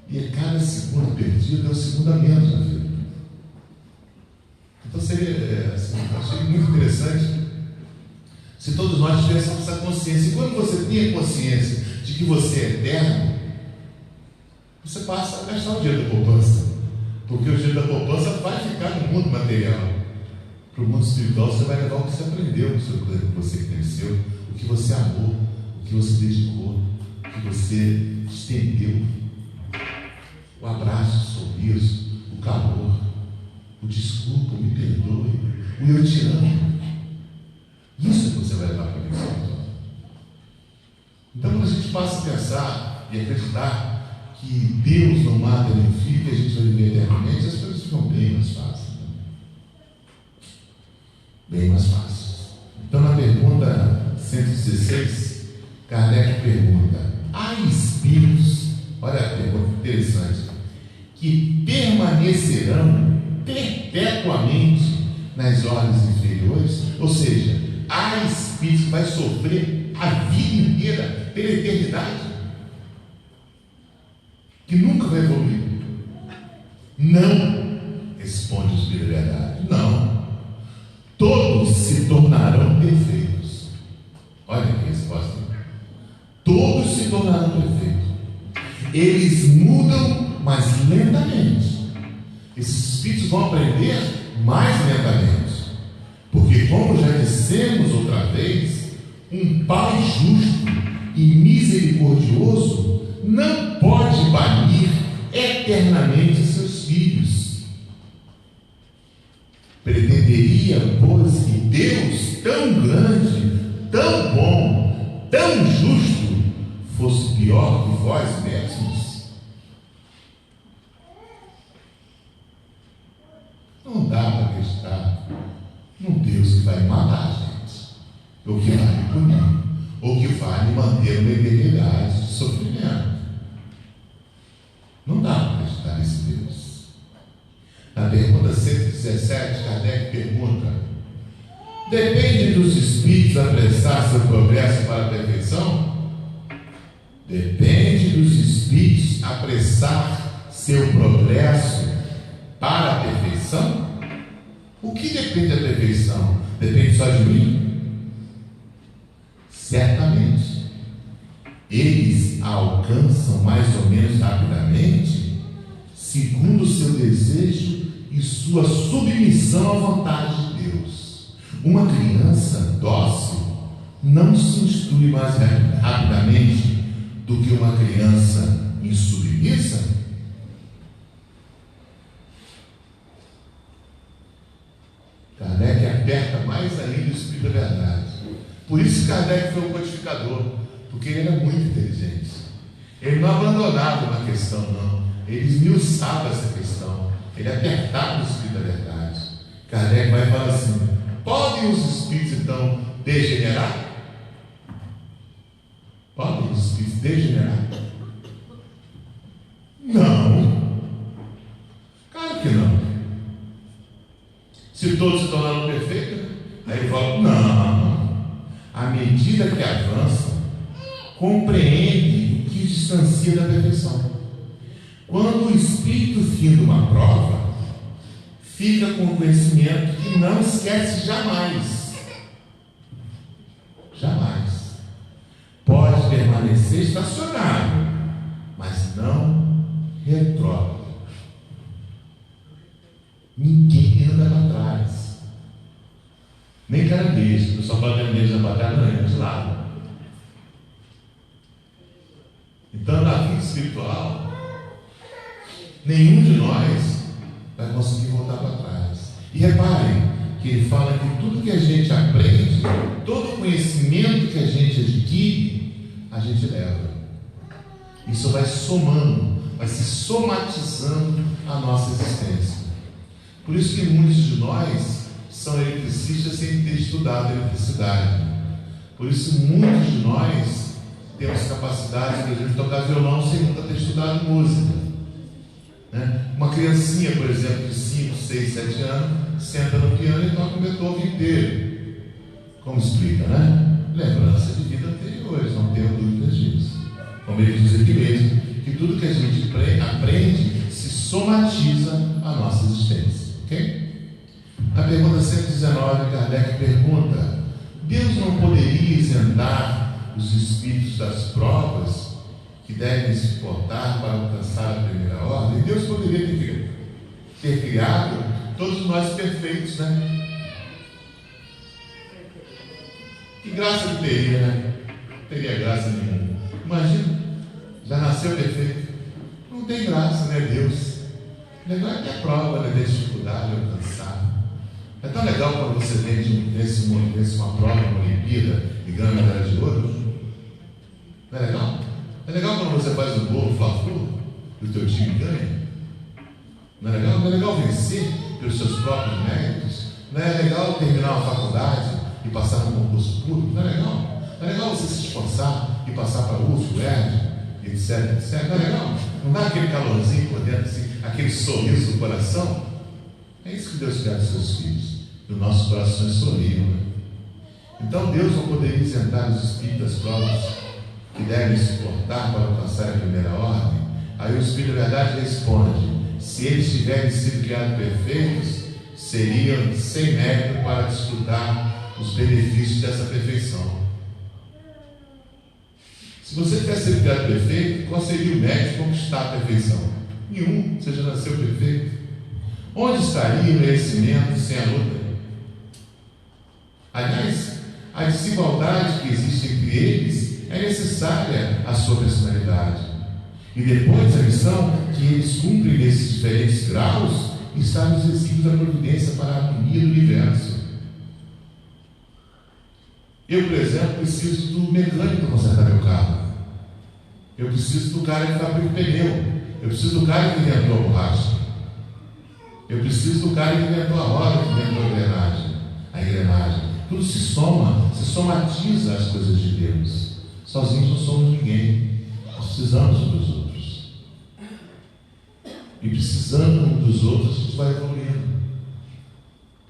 E a cada segundo perdido é um segundo a menos na vida. Então seria, achei muito interessante se todos nós tivéssemos essa consciência. E quando você tem a consciência de que você é eterno, você passa a gastar o dinheiro da poupança. Porque o dinheiro da poupança vai ficar no mundo material. Para o mundo espiritual você vai levar o que você aprendeu, o que você cresceu, o que você amou, o que você dedicou, o que você estendeu. O abraço, o sorriso, o calor, o desculpa, o me perdoe, o eu te amo. Isso é que você vai levar para a vida espiritual. Então, quando a gente passa a pensar e acreditar que Deus não mata nem filho, que a gente vai viver eternamente, as coisas ficam bem mais fáceis. Bem mais fáceis. Então, na pergunta 116, Kardec pergunta: há espíritos, olha a pergunta interessante, que permanecerão perpetuamente nas ordens inferiores? Ou seja, há espírito que vai sofrer a vida inteira, pela eternidade, que nunca vai evoluir? Não, responde o Espírito da Verdade, não. Todos se tornarão perfeitos. Olha que resposta. Todos se tornarão perfeitos. Eles mudam, mas lentamente. Esses espíritos vão aprender mais lentamente. Porque, como já dissemos outra vez, Um pai justo e misericordioso não pode banir eternamente seus filhos. Pretenderia, pois, que Deus, tão grande, tão bom, tão justo, fosse pior que vós mesmos? Não dá para acreditar num Deus que vai matar a gente, ou que vai me punir, ou que vai me manter uma eternidade de sofrimento. Não dá para acreditar nesse Deus. Na pergunta 117, Kardec pergunta: depende dos espíritos apressar seu progresso para a perfeição? Depende dos espíritos apressar seu progresso para a perfeição? O que depende da perfeição? Depende só de mim? Certamente. Eles a alcançam mais ou menos rapidamente, segundo o seu desejo e sua submissão à vontade de Deus. Uma criança dócil não se instrui mais rapidamente do que uma criança insubmissa? Kardec aperta mais ainda o espírito da verdade. Por isso Kardec foi o codificador, porque ele era muito inteligente. Ele não abandonava uma questão, não. Ele esmiuçava essa questão. Ele apertava o espírito da verdade. Kardec vai falar assim: podem os espíritos então degenerar? Podem os espíritos degenerar? Não. Claro que não. Se todos se tornaram perfeitos, aí ele fala: não. À medida que avançam, compreende o que distancia da perfeição. Quando o espírito finda uma prova, fica com o conhecimento que não esquece jamais. Jamais. Pode permanecer estacionário, mas não retrógrado. Ninguém anda para trás. Nem caranguejo. O pessoal pode caranguejo na batalha, não anda de lado. Então, na vida espiritual, nenhum de nós vai conseguir voltar para trás. E reparem que ele fala que tudo que a gente aprende, todo conhecimento que a gente adquire, a gente leva. Isso vai somando, vai se somatizando a nossa existência. Por isso que muitos de nós são eletricistas sem ter estudado eletricidade. Por isso muitos de nós temos capacidade, por exemplo, de tocar violão sem nunca ter estudado música. Uma criancinha, por exemplo, de 5, 6, 7 anos, senta no piano e toca o Beethoven inteiro. Como explica, né? Lembrança de vida anteriores, não tenho dúvidas disso. Como ele diz aqui mesmo, que tudo que a gente aprende se somatiza à nossa existência. Ok? Na pergunta 119, Kardec pergunta: Deus não poderia isentar os espíritos das provas que devem se portar para alcançar a primeira ordem? Deus poderia ter criado todos nós perfeitos, né? Que graça que teria, né? Não teria graça nenhuma. Imagina, já nasceu perfeito. Não tem graça, né, Deus? Legal é que a prova, né, tem dificuldade de alcançar. É tão legal quando você vence uma prova, uma Olimpíada e ganha a medalha de ouro. Não é legal? É legal quando você faz o gol, o Fla-Flu, e o teu time ganha. Não é legal? Não é legal vencer pelos seus próprios méritos? Não é legal terminar uma faculdade e passar num concurso público? Não é legal? Não é legal você se esforçar e passar para o UF, o ERD, etc, etc? Não é legal? Não dá aquele calorzinho por dentro, assim, aquele sorriso no coração? É isso que Deus quer dos seus filhos. E os nossos corações sorriam, né? Então Deus não poderia isentar os espíritos das provas que devem se portar para alcançar a primeira ordem? Aí o Espírito da Verdade responde: se eles tiverem sido criados perfeitos, seriam sem mérito para desfrutar os benefícios dessa perfeição. Se você tivesse sido criado perfeito, qual seria o mérito de conquistar a perfeição? Nenhum. Você já nasceu perfeito. Onde estaria o merecimento sem a luta? Aliás, a desigualdade que existe entre eles é necessária à sua personalidade. E depois a missão que eles cumprem nesses diferentes graus está nos exílios da providência para a harmonia do universo. Eu, por exemplo, preciso do mecânico para consertar meu carro. Eu preciso do cara que fabrica o pneu. Eu preciso do cara que inventou a borracha. Eu preciso do cara que inventou a roda, que inventou a engrenagem. Tudo se soma, se somatiza às coisas de Deus. Sozinhos não somos ninguém. Nós precisamos uns dos outros. E precisando uns dos outros, a gente vai evoluindo.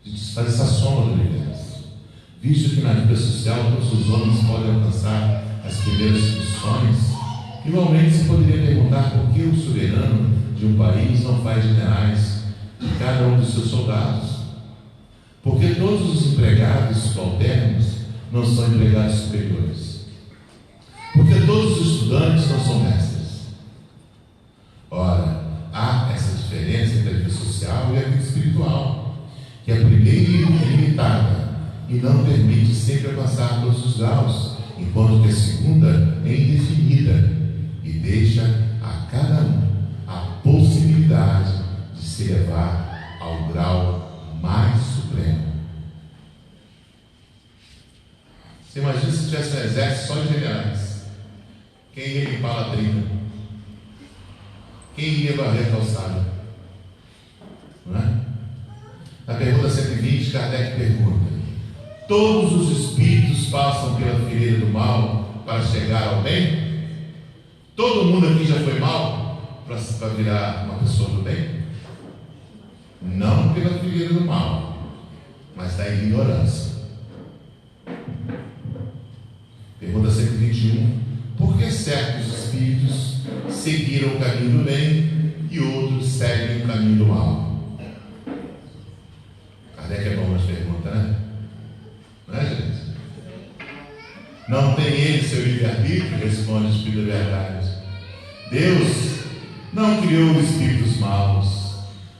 A gente faz essa soma do universo. Visto que na vida social todos os homens podem alcançar as primeiras posições, igualmente se poderia perguntar por que o soberano de um país não faz generais de cada um dos seus soldados. Porque todos os empregados subalternos não são empregados superiores. Porque todos os estudantes não são mestres. Ora, há essa diferença entre a vida social e a vida espiritual, que a primeira é limitada e não permite sempre alcançar todos os graus, enquanto que a segunda é indefinida e deixa a cada um a possibilidade de se elevar ao grau mais supremo. Você imagina se tivesse um exército só de generais? Quem ia limpar a latrina? Quem iria varrer a calçada? Não é? Na pergunta 120, Kardec pergunta: todos os espíritos passam pela fileira do mal para chegar ao bem? Todo mundo aqui já foi mal para virar uma pessoa do bem? Não pela fileira do mal, mas da ignorância. Pergunta 121. Por que certos espíritos seguiram o caminho do bem e outros seguem o caminho do mal? Kardec é bom nas perguntas, né? Não é, gente? Não tem ele seu livre-arbítrio? Responde o Espírito da Verdade. Deus não criou espíritos maus,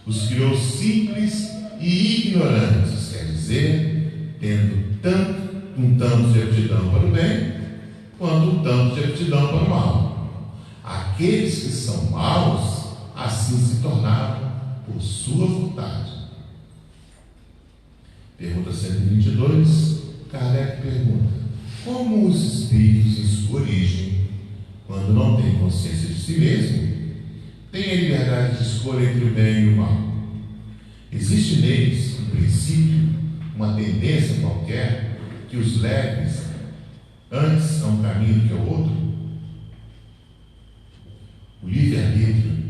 os criou simples e ignorantes, quer dizer, tendo um tanto de aptidão para o bem, quanto um tanto de aptidão para o mal. Aqueles que são maus, assim se tornaram por sua vontade. Pergunta 122, Kardec pergunta: como os espíritos em sua origem, quando não têm consciência de si mesmo, têm a liberdade de escolha entre o bem e o mal? Existe neles, um princípio, uma tendência qualquer que os leve antes a um caminho do que ao outro? O livre-arbítrio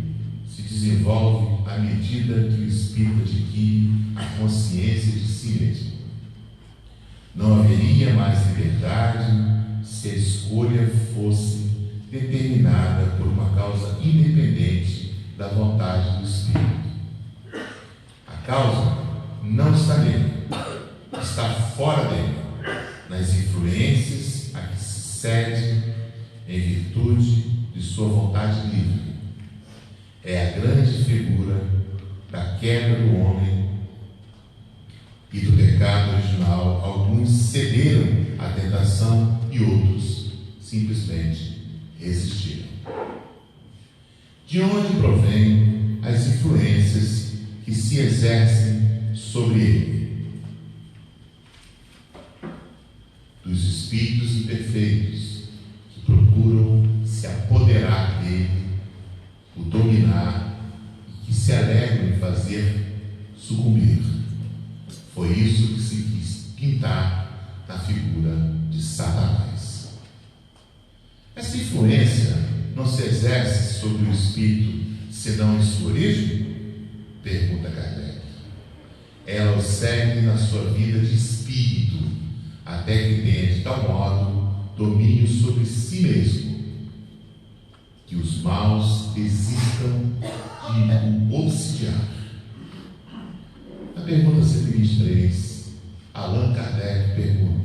se desenvolve à medida que o espírito adquire a consciência de si mesmo. Não haveria mais liberdade se a escolha fosse determinada por uma causa independente da vontade do espírito. A causa não está nele, está fora dele, nas influências a que se cede em virtude de sua vontade livre. É a grande figura da queda do homem e do pecado original. Alguns cederam à tentação e outros simplesmente resistiram. De onde provêm as influências que se exercem sobre ele? Dos espíritos imperfeitos que procuram se apoderar dele, o dominar e que se alegram em fazer sucumbir. Foi isso que se quis pintar na figura de Satanás. Essa influência não se exerce sobre o espírito senão em sua origem? Pergunta Kardec. Ela o segue na sua vida de espírito, até que tenha de tal modo domínio sobre si mesmo, que os maus desistam de o obsidiar. Na pergunta 123, Allan Kardec pergunta: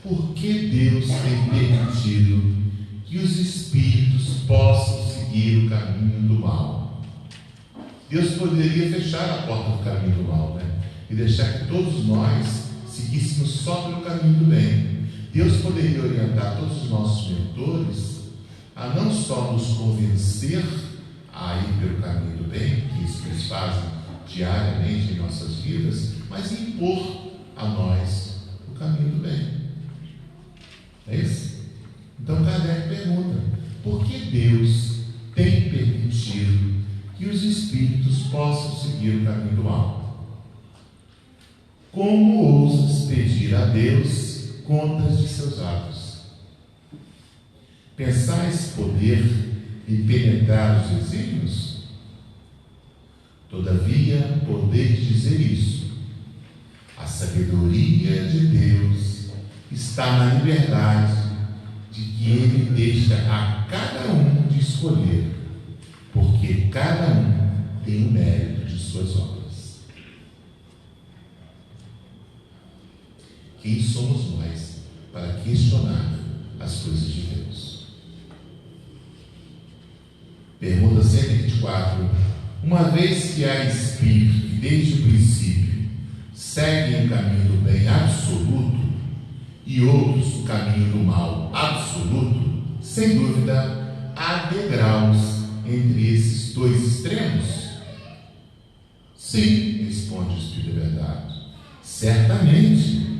por que Deus tem permitido que os espíritos possam seguir o caminho do mal? Deus poderia fechar a porta do caminho do mal, né? E deixar que todos nós seguíssemos só pelo caminho do bem. Deus poderia orientar todos os nossos mentores a não só nos convencer a ir pelo caminho do bem, que é isso que eles fazem diariamente em nossas vidas, mas impor a nós o caminho do bem. É isso? Então Kardec pergunta: por que Deus tem permitido que os espíritos possam seguir o caminho do mal? Como ousas pedir a Deus contas de seus atos? Pensais poder lhe penetrar os desígnios? Todavia, podeis dizer isso: a sabedoria de Deus está na liberdade de que Ele deixa a cada um de escolher, porque cada um tem o mérito de suas obras. Quem somos nós para questionar as coisas de Deus? Pergunta 124. Uma vez que há espíritos que desde o princípio seguem o caminho do bem absoluto e outros o caminho do mal absoluto, sem dúvida há degraus entre esses dois extremos? Sim, responde o Espírito da Verdade, certamente,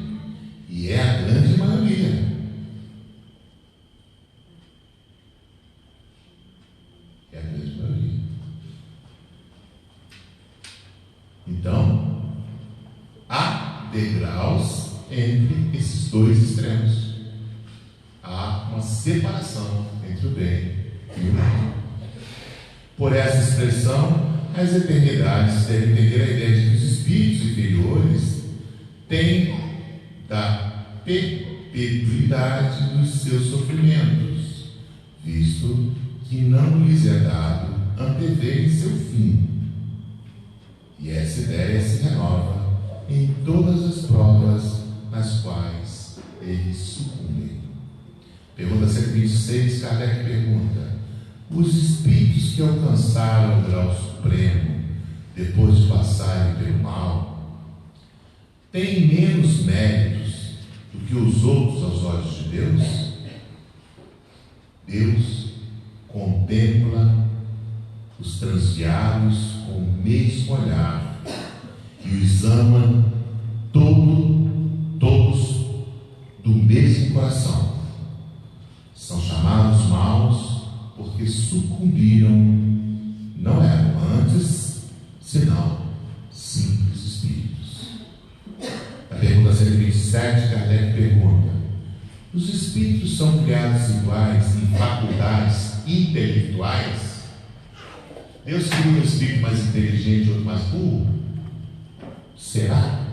e é a grande maioria. É a grande maioria. Então, há degraus entre esses dois extremos. Há uma separação entre o bem e o mal. Por essa expressão, as eternidades devem entender a ideia de que os espíritos inferiores têm da perpetuidade dos seus sofrimentos, visto que não lhes é dado anteverem seu fim. E essa ideia se renova em todas as provas nas quais eles sucumbem. Pergunta 126, Kardec pergunta: os espíritos que alcançaram o grau supremo depois de passarem pelo mal têm menos méritos do que os outros aos olhos de Deus? Deus contempla os transviados com o mesmo olhar e os ama todos do mesmo coração. São chamados maus porque sucumbiram, não eram antes, senão simples espíritos. A pergunta 127, Kardec pergunta: os espíritos são criados iguais em faculdades intelectuais? Deus cria um espírito mais inteligente e outro mais burro? Será?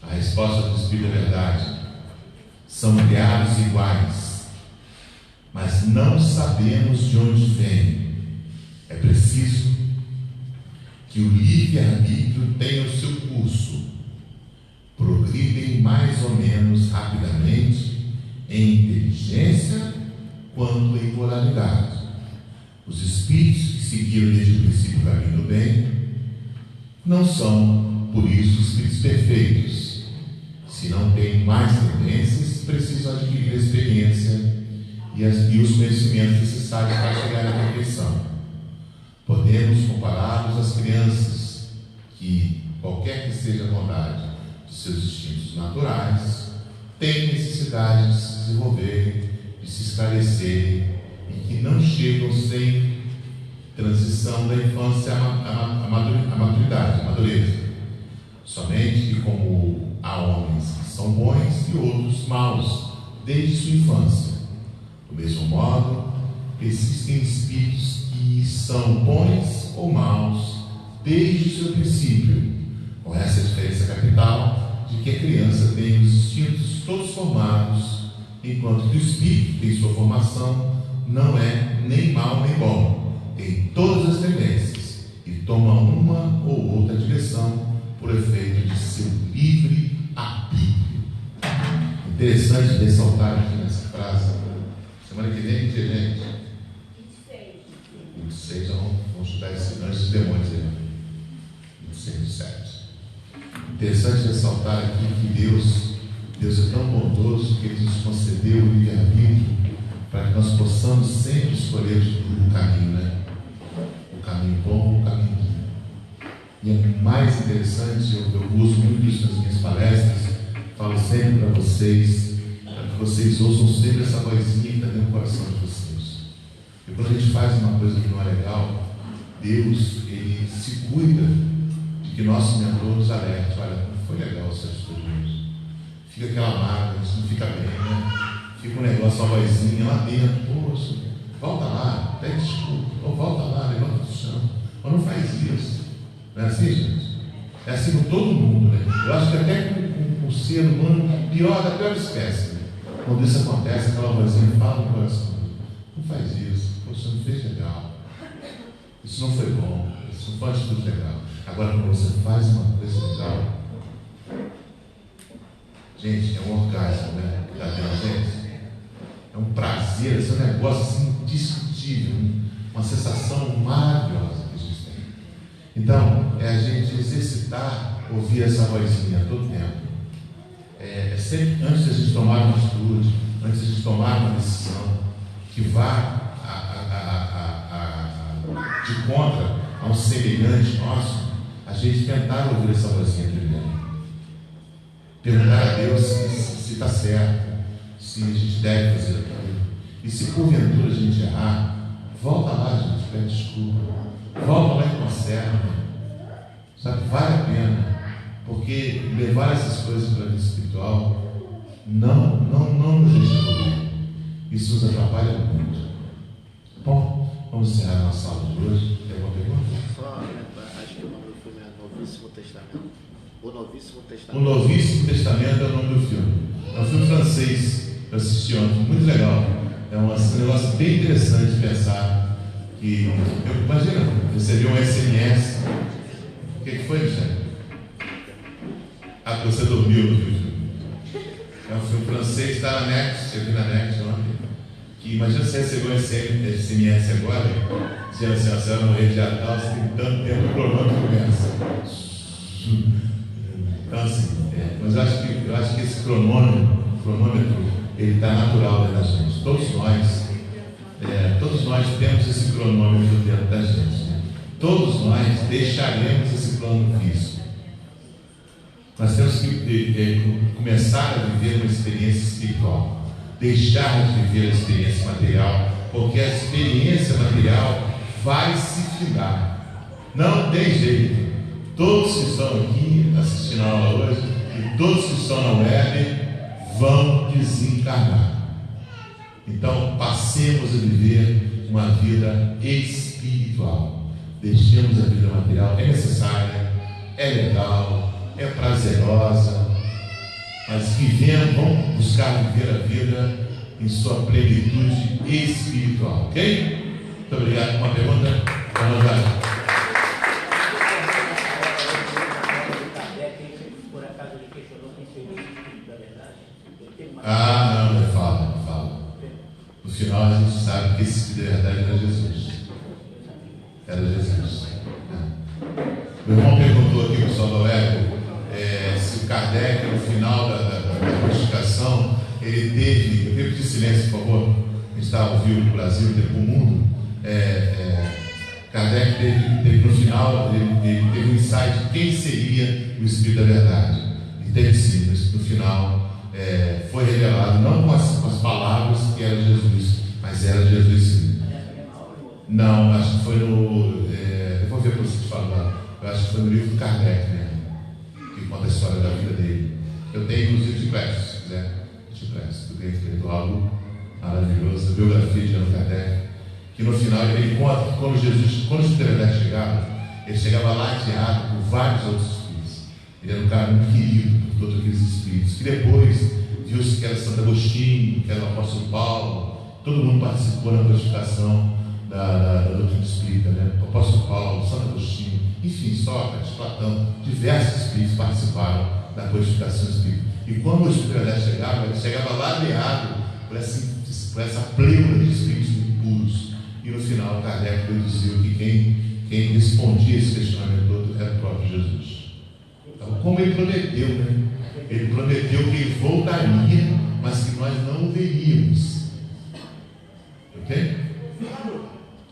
A resposta do Espírito é verdade. São criados iguais, mas não sabemos de onde vêm. É preciso que o livre-arbítrio tenha o seu curso. Progridem mais ou menos rapidamente em inteligência quanto em moralidade. Os espíritos que seguiram desde o princípio o caminho do bem não são, por isso, espíritos perfeitos. Se não têm mais tendências, precisam adquirir a experiência e os conhecimentos necessários para chegar à perfeição. Podemos compará-los às crianças que, qualquer que seja a bondade de seus instintos naturais, têm necessidade de se desenvolverem, de se esclarecerem e que não chegam sem transição da infância à maturidade, à madureza. Somente que, como há homens que são bons e outros maus desde sua infância, do mesmo modo, existem espíritos que são bons ou maus desde o seu princípio, com essa diferença capital de que a criança tem os instintos todos formados, enquanto que o espírito tem sua formação, não é nem mau nem bom, tem todas as tendências e toma uma ou outra direção por efeito de seu livre arbítrio. Interessante ressaltar aqui nessa frase. Semana que vem, que gente? 26, vamos estudar esse antes dos demônios aí. 26, 27. Interessante ressaltar aqui que Deus Deus é tão bondoso que Ele nos concedeu o livre-arbítrio para que nós possamos sempre escolher o caminho, né? O caminho bom, o caminho bom. E é mais interessante, eu uso muito isso nas minhas palestras, falo sempre para vocês, para que vocês ouçam sempre essa vozinha que está dentro do coração de vocês. E quando a gente faz uma coisa que não é legal, Deus, Ele se cuida de que nosso mentor nos alerte. Olha, não foi legal o seu estudo hoje. Fica aquela mágoa, isso não fica bem, né? Fica um negócio, uma vozinha lá dentro. Poxa, volta lá, pede desculpa. Ou volta lá, levanta do chão. Ou não faz isso. Não é assim, gente? É assim com todo mundo, né? Eu acho que até com o ser humano, da pior espécie, né? Quando isso acontece, aquela vozinha fala no coração: não faz isso, poxa, não fez legal. Isso não foi bom, isso não foi uma atitude legal. Agora, quando você faz uma coisa legal, gente, é um orgasmo, né? Que está vendo, gente? É um prazer, esse é um negócio assim, indiscutível, uma sensação maravilhosa que a gente tem. Então, é a gente exercitar, ouvir essa vozinha todo tempo. É sempre antes da gente tomar uma atitude, antes da gente tomar uma decisão, que vá de contra a um semelhante nosso, a gente tentar ouvir essa vozinha primeiro. Perguntar a Deus se está certo, se a gente deve fazer aquilo. E se porventura a gente errar, volta lá, gente, pede desculpa. Volta lá e conserta. Sabe, vale a pena. Porque levar essas coisas para a vida espiritual não nos deixa evoluir. Isso nos atrapalha muito. Bom, vamos encerrar a nossa aula de hoje. Tem alguma pergunta? Só, acho que o nome do filme é Novíssimo Testamento. O Novíssimo Testamento. O Novíssimo Testamento é o nome do filme. É um filme francês, eu assisti ontem, muito legal. É um negócio bem interessante de pensar. Que, imagina, recebi um SMS. O que foi, Michel? Ah, você dormiu no filme. É um filme francês, está na Next, eu vi na Next ontem. Que imagina você recebeu esse SMS agora, dizendo assim: a senhora morrer de Natal, você tem tanto tempo, o cronômetro começa. Então, assim, mas eu acho que esse cronômetro, ele está natural dentro da gente. Todos nós temos esse cronômetro dentro da gente. Todos nós deixaremos esse plano físico. Nós temos que começar a viver uma experiência espiritual, deixar de viver a experiência material, porque a experiência material vai se findar. Não tem jeito. Todos que estão aqui assistindo a aula hoje e todos que estão na web vão desencarnar. Então, passemos a viver uma vida espiritual. Deixemos a vida material. É necessária, é legal, é prazerosa, mas vamos buscar viver a vida em sua plenitude espiritual. Ok? Muito obrigado. Uma pergunta? Vamos lá. Ah, não, fala. No final a gente sabe que esse Espírito da verdade era Jesus. Era Jesus. Meu irmão perguntou aqui, pessoal da web, se o Kardec, no final da codificação, ele teve. Eu queria pedir silêncio, por favor. A gente está ao vivo no Brasil, para o mundo. Kardec teve no final, ele teve um insight de quem seria o Espírito da verdade. E teve sim, no final. Foi revelado, não com as palavras que era Jesus, mas era Jesus sim. Não, acho que foi no. Eu vou ver para vocês falar. Eu acho que foi no livro do Kardec, né? Que conta a história da vida dele. Eu tenho inclusive de Prestes, se quiser. De Prestes, do grande espiritual maravilhoso, a biografia de Allan Kardec. Que no final ele conta que quando o Espírito da Verdade chegava, ele chegava lateado por vários outros espíritos. Ele era um cara muito querido por todos aqueles espíritos. Que depois viu-se que era Santo Agostinho, que era o apóstolo Paulo, todo mundo participou na codificação da doutrina espírita, né? O apóstolo Paulo, Santo Agostinho, enfim, Sócrates, Platão, diversos espíritos participaram da codificação espírita. E quando o Espírito da Verdade chegava, ele chegava ladeado por essa pleura de espíritos impuros. E no final, Kardec deduziu que quem respondia esse questionamento todo era o próprio Jesus. Então, como ele prometeu, né? Ele prometeu que ele voltaria, mas que nós não o veríamos. Ok?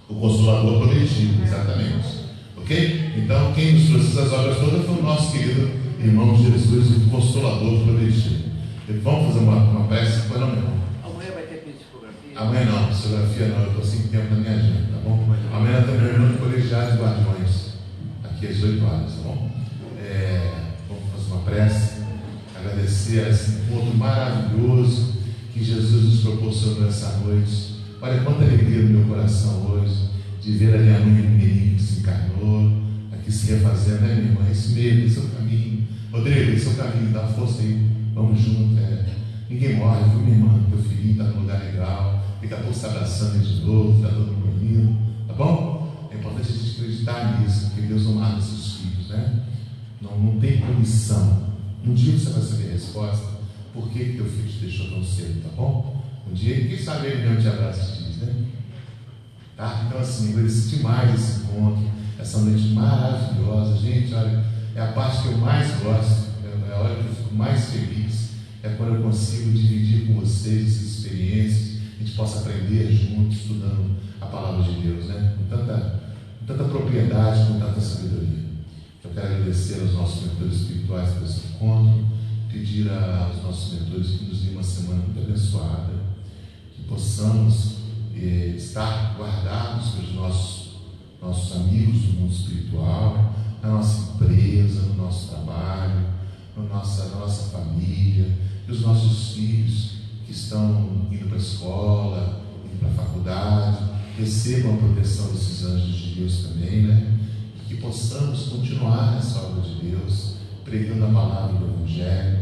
O Consolador prometido, exatamente. Ok? Então, quem nos trouxe essas obras todas foi o nosso querido irmão Jesus, o Consolador prometido. Vamos fazer uma prece? Foi não, meu irmão? Amanhã vai ter psicografia? Amanhã não, psicografia não, eu estou sem tempo na minha agenda, tá bom? Amanhã tem reunião de colegiados e guardiões, aqui às 8 horas, tá bom? Vamos fazer uma prece, agradecer a esse encontro maravilhoso que Jesus nos proporcionou essa noite. Olha quanta alegria no meu coração hoje, de ver a minha mãe menino que se encarnou, aqui se refazendo, né, minha irmã? Esse mesmo, esse é o caminho. Rodrigo, esse é o caminho, dá força aí, vamos junto. Ninguém morre, viu, minha irmã? Teu filhinho está num lugar legal, daqui a pouco se abraçando ele de novo, está todo mundo bonito, tá bom? É importante a gente acreditar nisso, porque Deus não mata seus filhos, né? Não tem punição. Um dia você vai saber a resposta, por que teu filho te deixou tão cedo, tá bom? Um dia, quem sabe ele mesmo te abraça e te diz, né? Tá? Então, assim, eu agradeço demais esse encontro, essa noite maravilhosa. Gente, olha, é a parte que eu mais gosto, é a hora que eu fico mais feliz, é quando eu consigo dividir com vocês essas experiências, a gente possa aprender junto, estudando a palavra de Deus, né? Com tanta propriedade, com tanta sabedoria. Eu quero agradecer aos nossos mentores espirituais por esse encontro, pedir aos nossos mentores que nos dêem uma semana muito abençoada, que possamos estar guardados pelos nossos amigos do mundo espiritual, na nossa empresa, no nosso trabalho, na nossa família, e os nossos filhos que estão indo para a escola, indo para a faculdade, recebam a proteção desses anjos de Deus também, né? E que possamos continuar nessa obra de Deus, pregando a palavra do Evangelho,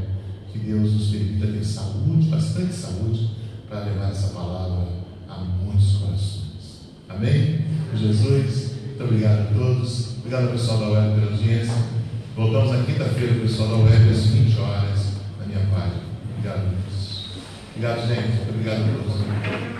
que Deus nos permita ter saúde, bastante saúde, para levar essa palavra a muitos corações. Amém? Jesus, muito obrigado a todos. Obrigado ao pessoal da web pela audiência. Voltamos na quinta-feira, pessoal da web, às 20 horas, na minha página. Obrigado, Deus. Obrigado, gente. Obrigado a todos.